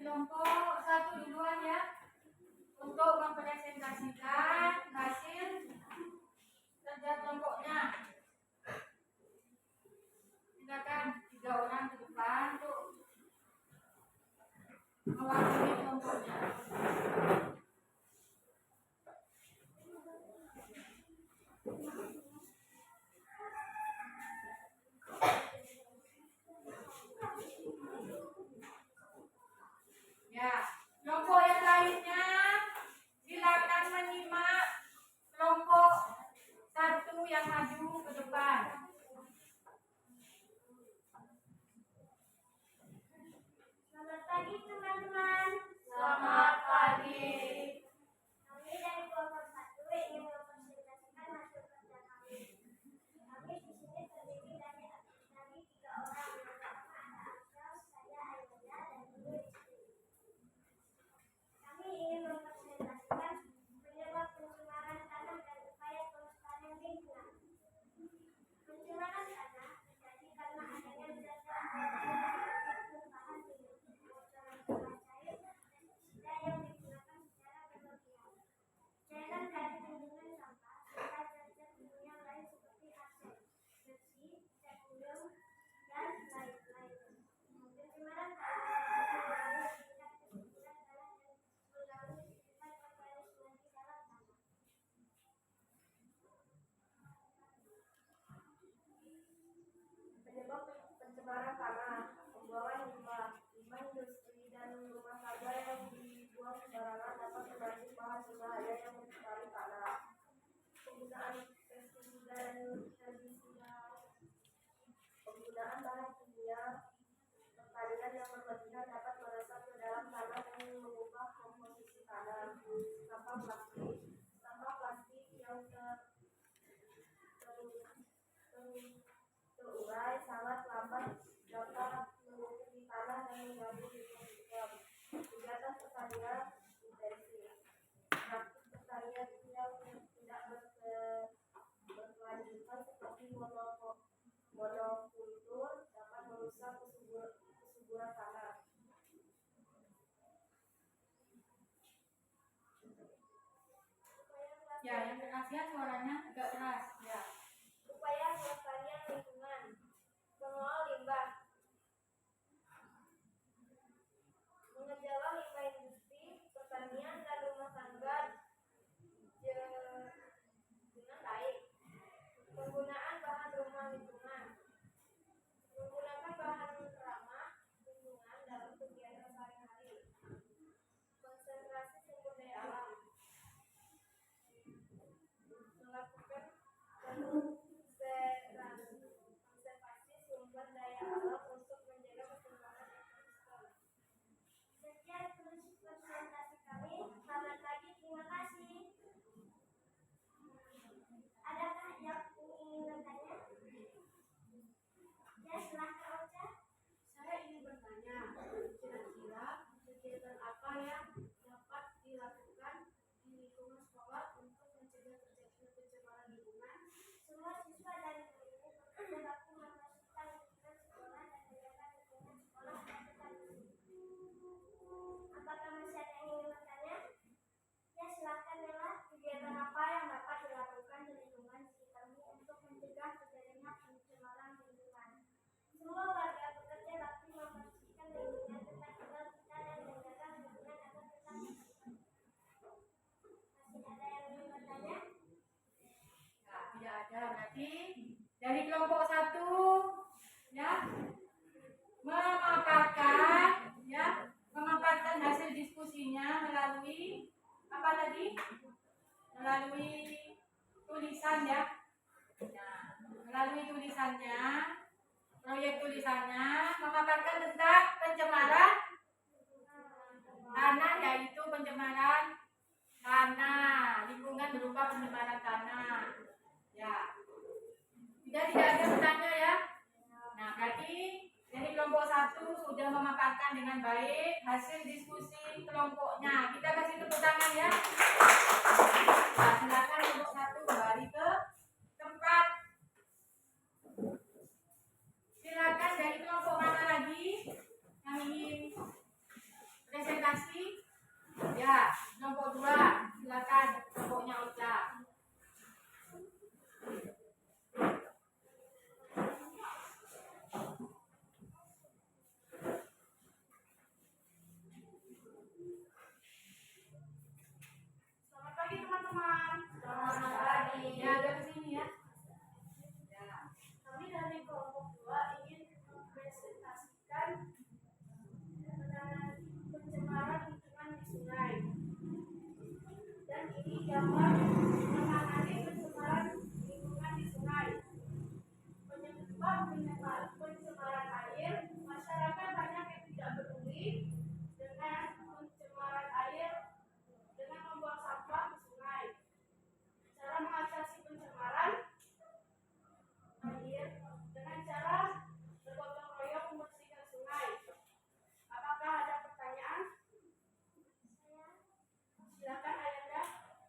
kelompok satu duluan ya untuk mempresentasikan hasil kerja kelompoknya. Silakan 3 orang ke depan untuk mewakili kelompoknya. Ya, kelompok yang lainnya silakan menyimak kelompok satu yang maju ke depan. Selamat pagi teman-teman. Selamat pagi. Kami dari kelompok 1 ingin mempresentasikan hasil kerja kami. Kami di sini terdiri dari 3 orang. Yang pertama ada Axel, saya, Ayunda, dan Ibu Istri. Kami ingin mempresentasikan penyebab pencemaran tanah dan upaya pelestarian lingkungan. Pencemaran tanah terjadi karena adanya zat-zat berbahaya dengan bocoran bahan cair dan pestisida yang digunakan secara berlebihan. Cairan dari bendungan sampah serta zat-zat kimia lain seperti arsen, besi, cesium, dan lain-lain. Pencemaran tanah mengurangi tingkat kesuburan tanah dan mengganggu sifat organisme di dalam tanah. Penyebab pencemaran tanah: pembuangan limbah industri dan rumah tangga yang dibuang sembarangan dapat mengandung bahan berbahaya yang mencemari tanah. Penggunaan pestisida dan herbisida, penggunaan bahan kimia pertanian yang berlebihan dapat meresap ke dalam tanah dan mengubah komposisi tanah. Sampah plastik yang terurai sangat lambat dapat mengumpul tanah dan mengganggu lingkungan hidup. Kegiatan pertanian intensif, praktik pertanian yang tidak berkelanjutan seperti monokultur dapat merusak kesuburan tanah. Ya, yang keras ya, suaranya agak keras. Ya. Upaya pelestarian lingkungan: mengolah limbah, mengelola limbah industri, pertanian, dan rumah tangga dengan baik. Penggunaan bahan ramah lingkungan, menggunakan bahan ramah lingkungan dalam kegiatan sehari-hari. Konsentrasi sumber daya alam, melakukan konservasi sumber daya alam untuk menjaga keseimbangan ekosistem. Sekian presentasi kami. Selamat pagi, terima kasih. Adakah yang ingin bertanya? Ya, silahkan Ocha. Saya ingin bertanya, kira-kira kegiatan apa yang dapat dilakukan di lingkungan sekolah untuk mencegah terjadinya pencemaran lingkungan? Semua siswa dan guru bekerja bakti membersihkan lingkungan sekolah dan menjaga lingkungan sekolah agar tetap bersih. Apakah masih ada yang ingin bertanya? Ya, silahkan Nela. Kegiatan apa yang dapat dilakukan di lingkungan sekitarmu untuk mencegah terjadinya pencemaran lingkungan? Semua warga bekerja bakti membersihkan lingkungan tempat tinggal kita dan menjaga lingkungan agar tetap bersih. Masih ada yang ingin bertanya? Ya, tidak ada. Berarti dari kelompok 1 ya memaparkan hasil diskusinya melalui apa tadi? Melalui tulisan ya. Nah, melalui tulisannya, proyek tulisannya memaparkan tentang pencemaran tanah, yaitu pencemaran tanah, lingkungan berupa pencemaran tanah. Ya. Tidak ada bertanya ya. Nah, berarti dari kelompok 1 sudah memaparkan dengan baik hasil diskusi kelompoknya. Kita kasih tepuk tangan ya. Nah, silakan kelompok 1 kembali ke tempat. Silakan dari kelompok mana lagi yang ingin Ya, kelompok 2, silakan kelompoknya Ocha. Selamat pagi teman-teman. Selamat pagi. Ya, agak ke sini ya. Ya. Kami dari kelompok 2 ingin mempresentasikan penanganan pencemaran lingkungan di sungai. Dan ini gambar menangani pencemaran lingkungan di sungai. Penyebab pencemaran air, masyarakat banyak yang tidak peduli dengan pencemaran air dengan membuang sampah ke sungai. Cara mengatasi pencemaran air dengan cara bergotong royong membersihkan sungai. Apakah ada pertanyaan? Silakan Ayanda.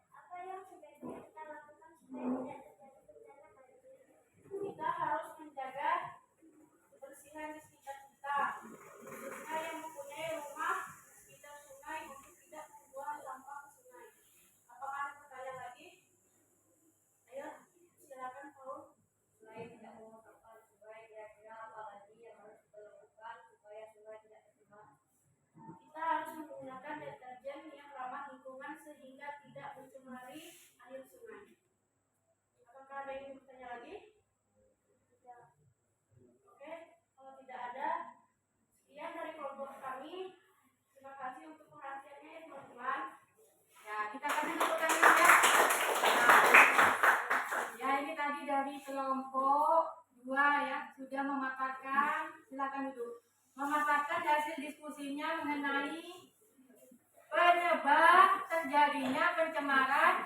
Apa yang sebaiknya kita lakukan supaya tidak terjadi bencana pada diri? Kita harus menjaga kebersihan di sekitar kita, khususnya yang mempunyai rumah di sekitar sungai untuk tidak membuang sampah ke sungai. Apakah ada pertanyaan lagi? Ayo, silakan Paul. Selain tidak membuang sampah di sungai, kira-kira apa lagi yang harus kita lakukan supaya sungai tidak tercemar? Kita harus menggunakan deterjen yang ramah lingkungan sehingga tidak mencemari air sungai. Apakah ada yang bertanya lagi? Tidak. Oke, kalau tidak ada, sekian dari kelompok kami. Terima kasih untuk perhatiannya ya teman-teman. Ya, kita kasih tepuk tangan ya. Ya, ini tadi dari kelompok 2 ya, sudah memaparkan, silakan duduk. Memaparkan hasil diskusinya mengenai penyebab terjadinya pencemaran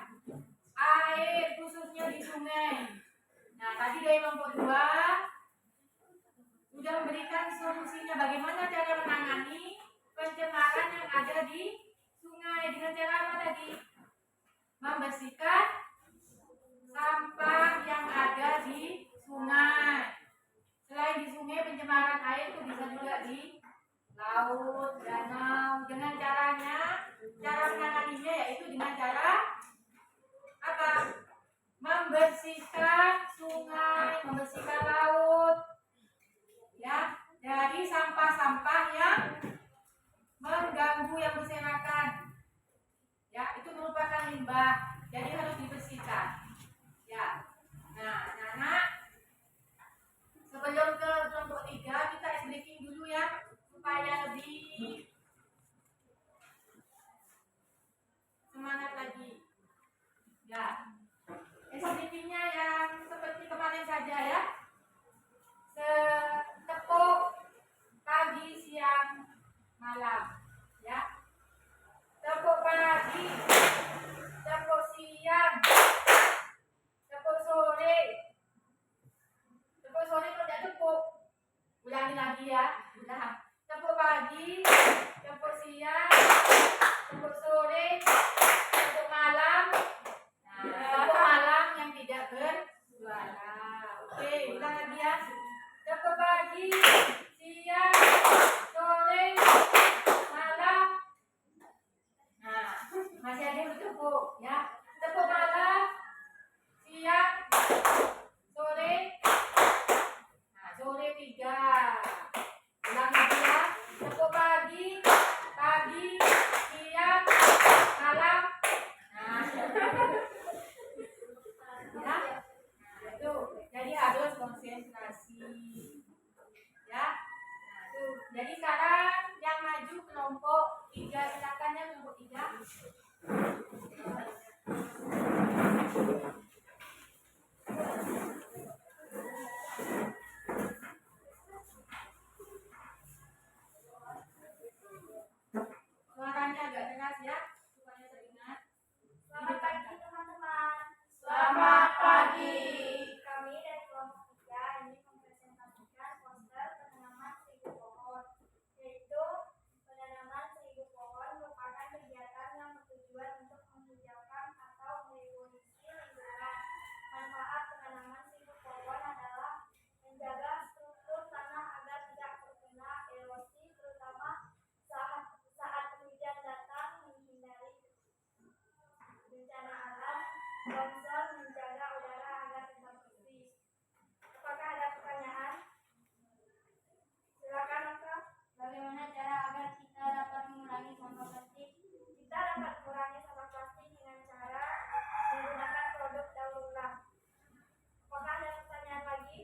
air khususnya di sungai. Nah, tadi dari kelompok 2 sudah memberikan solusinya bagaimana cara menangani pencemaran yang ada di sungai dengan cara apa tadi? Membersihkan sampah yang ada di sungai. Selain di sungai, pencemaran air itu bisa juga di laut, danau. Dengan cara menanganinya yaitu dengan cara apa? Membersihkan sungai, membersihkan laut, ya, dari sampah-sampah yang mengganggu yang berserakan. Ya, itu merupakan limbah, jadi harus dibersihkan. Ya, nah, anak-anak, sebelum ke kelompok 3, kita ice breaking dulu ya, supaya lebih semangat lagi. Ya, ice breakingnya yang seperti kemarin saja ya. Setepuk pagi, siang, malam. Ya, tepuk pagi, tepuk siang, tepuk sore. Tepuk sore kalau tidak tepuk, ulangi lagi ya. Nah, tepuk pagi, tepuk siang, tepuk sore, tepuk malam. Nah, tepuk malam yang tidak bersuara. Oke, ulang lagi ya. Tepuk pagi, siang, sore, malam. Nah, masih ada yang bertepuk ya. Tepuk malam, siang, sore. Nah, sore 3. Ulang lagi ya. Tepuk pagi, siang, malam. Nah, ya. Nah, itu. Jadi harus konsentrasi. Ya. Nah, itu. Jadi sekarang yang maju kelompok 3, silakan ya kelompok 3. Suaranya agak keras ya, supaya terdengar. Selamat pagi teman-teman. Selamat pagi. Kami dari kelompok 3 ingin mempresentasikan poster penanaman 1000 pohon, yaitu penanaman 1000 pohon merupakan kegiatan yang bertujuan untuk Sponsor menjaga udara agar tetap bersih. Apakah ada pertanyaan? Silakan, Okta. Bagaimana cara agar kita dapat mengurangi sampah plastik? Kita dapat mengurangi sampah plastik dengan cara menggunakan produk daur ulang. Apakah ada pertanyaan lagi?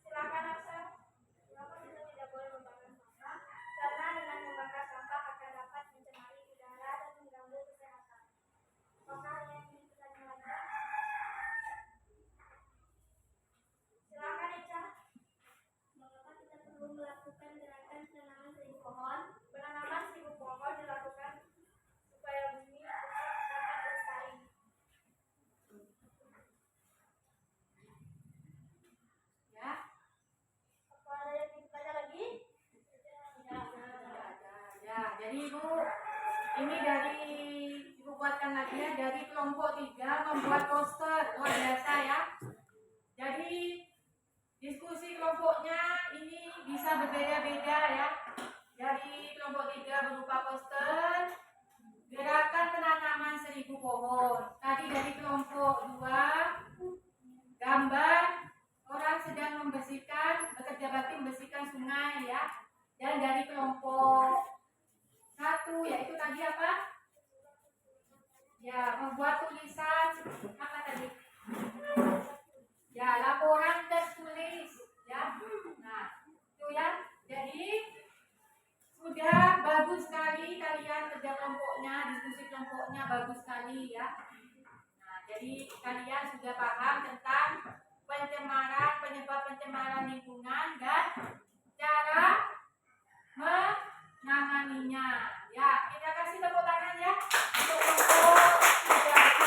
Silakan, Okta. Kenapa kita tidak boleh membakar sampah? Karena dengan membakar sampah akan dapat mencemari udara dan mengganggu kesehatan. Apakah ada yang ingin bertanya lagi? Silakan, Eca. Mengapa kita perlu melakukan gerakan penanaman 1000 pohon? Penanaman 1000 pohon dilakukan supaya bumi tetap dapat lestari. Ya. Apa ada yang ingin bertanya lagi? Ya, jadi Ibu, ini dari Ibu buatkan lagi ya, dari kelompok 3 membuat poster, luar biasa ya. Jadi diskusi kelompoknya ini bisa berbeda-beda ya. Dari kelompok 3 berupa poster, gerakan penanaman 1000 pohon. Tadi dari kelompok 2, gambar orang sedang bekerja bakti membersihkan sungai ya. Dan dari kelompok 1 yaitu tadi apa? Ya, membuat tulisan apa tadi? Ya, laporan tertulis ya. Nah, itu ya. Jadi sudah bagus sekali kalian kerja kelompoknya, diskusi kelompoknya bagus sekali ya. Nah, jadi kalian sudah paham tentang penyebab pencemaran lingkungan dan cara menanganinya. Ya, kita kasih tepuk tangan ya untuk kelompok 3.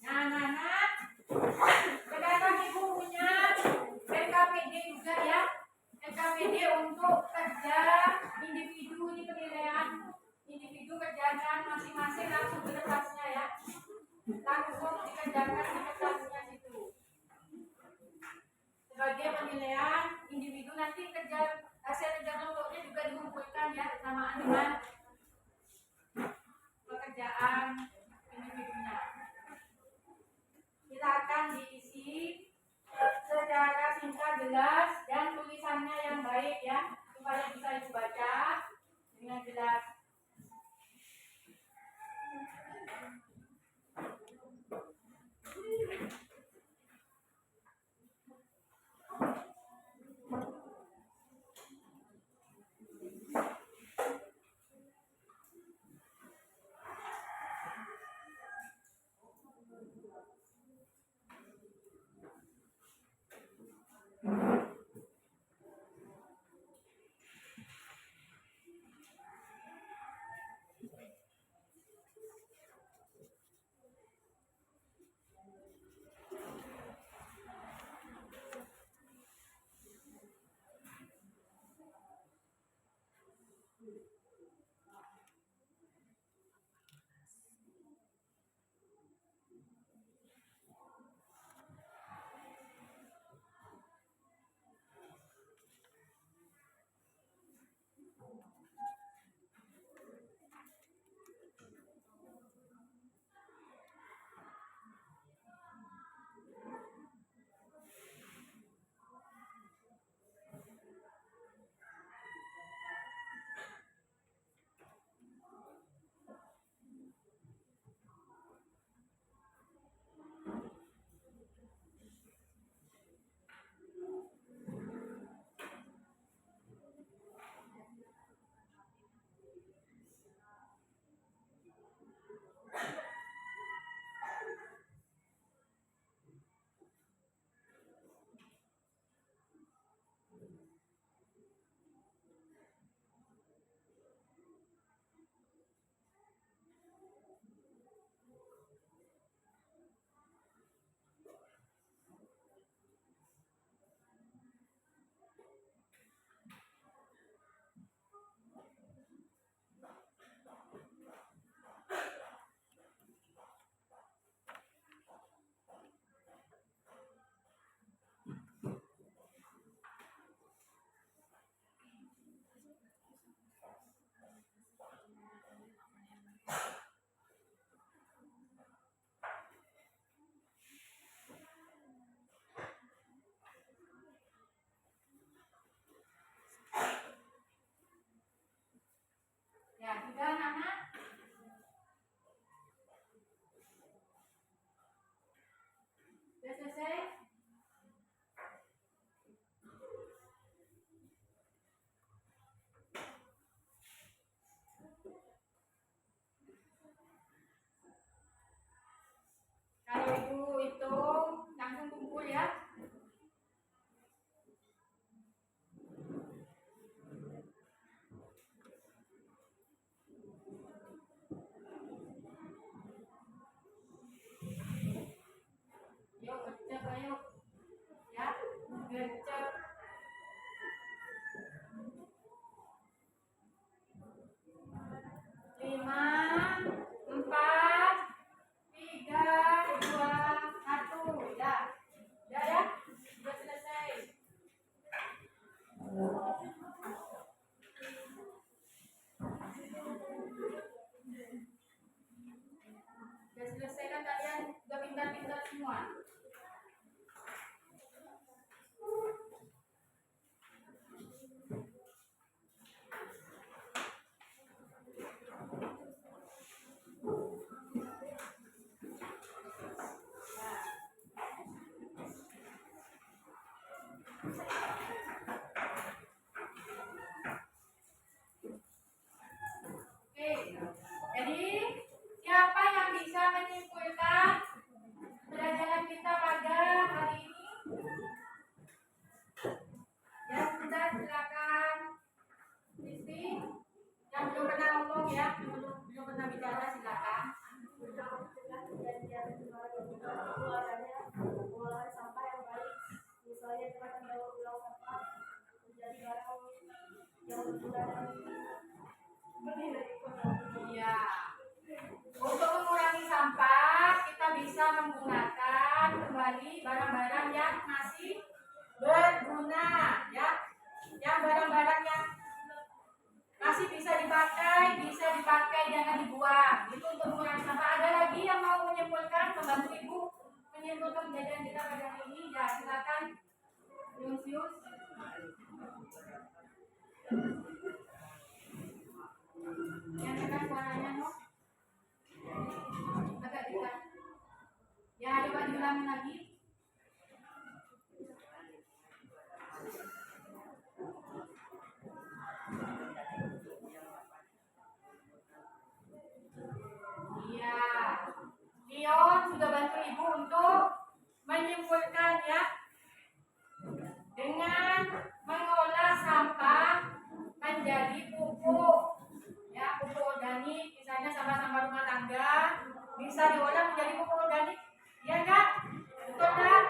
Nah, sekarang Ibu punya LKPD juga ya. LKPD untuk kerja individu, ini penilaian individu kerjakan masing-masing langsung ke kertasnya ya. Langsung dikerjakan di kertasnya situ. Sebagai penilaian individu, nanti hasil kerja kelompoknya juga dikumpulkan ya bersamaan dengan pekerjaan individunya. Silakan diisi secara singkat, jelas, dan tulisannya yang baik ya, supaya bisa Ibu baca dengan jelas. gercep. 5, 4, 3, 2, 1. Ya. Ya. Sudah selesai. Sudah selesai kan kalian? Sudah pintar-pintar semua. Oke, jadi siapa yang bisa menyimpulkan pelajaran kita pada hari ini? Ya sudah, silakan. Sisi yang belum pernah ngomong ya, belum pernah bicara silakan. Pengelolaan sampah yang baik, misalnya dengan mendaur ulang sampah menjadi barang yang berguna bernilai ekonomi. Iya. Untuk mengurangi sampah, kita bisa menggunakan kembali barang-barang yang masih berguna, ya. Yang barang-barang yang masih bisa dipakai, jangan dibuang. Itu untuk mengurangi sampah. Ada lagi yang mau menyimpulkan, membantu Ibu menyimpulkan kejadian kita pada hari ini? Ya, silakan. Yunsius. Yang keras suaranya, no? Agak dekat. Ya, coba diulangi lagi. Iya. Leon sudah bantu Ibu untuk menyimpulkan ya. Dengan mengolah sampah menjadi pupuk. Ya, pupuk organik, misalnya sampah-sampah rumah tangga bisa diolah menjadi pupuk organik. Iya enggak? Betul enggak?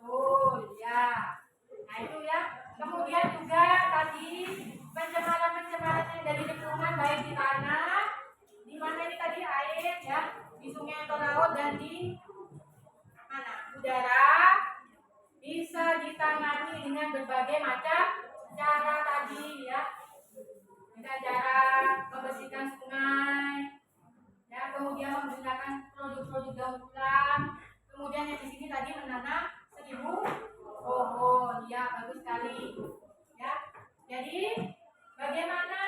Betul, ya. Nah, itu ya. Kemudian juga tadi pencemaran-pencemaran yang dari lingkungan baik di tanah, di mana ini tadi air ya, di sungai atau laut, dan di mana? Udara, bisa ditangani dengan berbagai macam cara tadi ya. Dengan cara membersihkan sungai, ya, kemudian menggunakan produk-produk daur ulang, kemudian yang di sini tadi menanam 1000 pohon, ya, bagus sekali, ya. Jadi bagaimana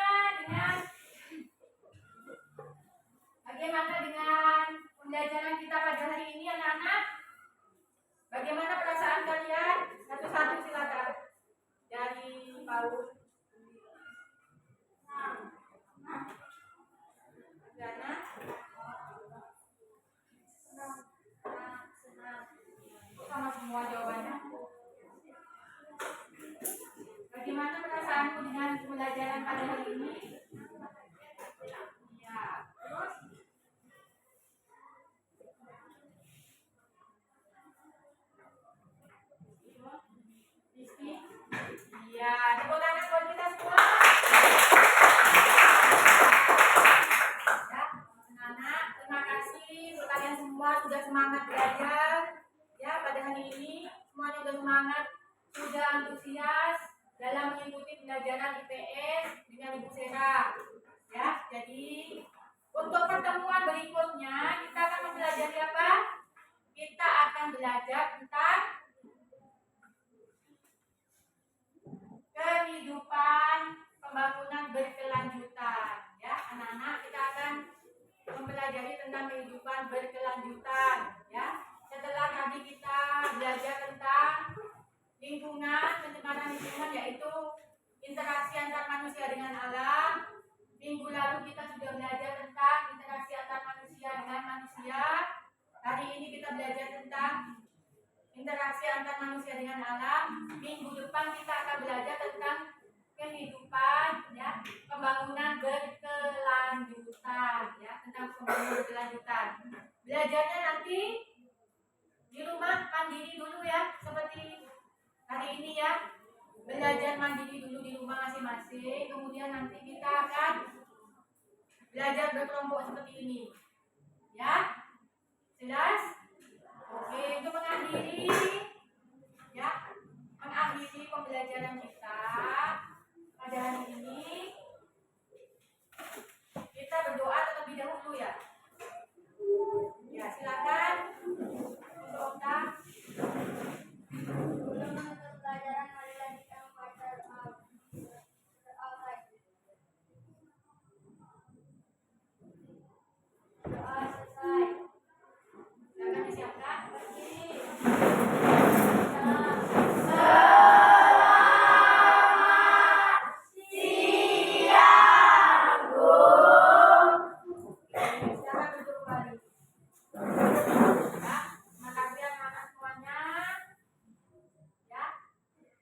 dengan pembelajaran kita pada hari ini, anak-anak? Bagaimana perasaan kalian? Satu-satu silakan. Dari Paul. Gana. Sama semua jawabannya. Bagaimana perasaanmu dengan pembelajaran pada hari ini? Ya, terus? Rizky? Iya, tepuk tangan buat kita semua. Ya, anak-anak, terima kasih untuk kalian semua sudah semangat belajar. Ya, pada hari ini semuanya sudah semangat, sudah antusias dalam mengikuti pembelajaran IPS dengan Ibu Sera. Ya, jadi untuk pertemuan berikutnya kita akan mempelajari apa? Kita akan belajar tentang kehidupan pembangunan berkelanjutan. Ya, anak-anak, kita akan mempelajari tentang kehidupan berkelanjutan. Ya, setelah tadi kita belajar tentang lingkungan, pencemaran lingkungan, yaitu interaksi antar manusia dengan alam. Minggu lalu kita sudah belajar tentang interaksi antar manusia dengan manusia. Hari ini kita belajar tentang interaksi antar manusia dengan alam. Minggu depan kita akan belajar tentang kehidupan, ya, pembangunan berkelanjutan, ya, tentang pembangunan berkelanjutan. Belajarnya nanti di rumah mandiri dulu ya, seperti hari ya, belajar mandiri dulu di rumah masing-masing. Kemudian nanti kita akan belajar berkelompok seperti ini. Ya, jelas? Oke, untuk mengakhiri pembelajaran kita pada hari ini, kita berdoa terlebih dahulu ya. Ya, silakan untuk Okta. Sebelum menutup pelajaran, marilah kita membaca doa. Doa selesai. Silakan disiapkan. Silakan duduk kembali. Ya, makasih anak-anak semuanya. Ya,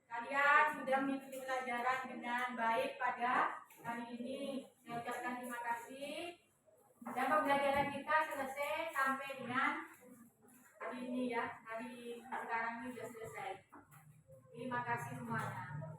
kalian sudah mengikuti pelajaran dengan baik pada hari ini. Saya ucapkan terima kasih. Dan pembelajaran kita selesai sampai dengan hari ini ya. Hari sekarang ini sudah selesai. Terima kasih semuanya.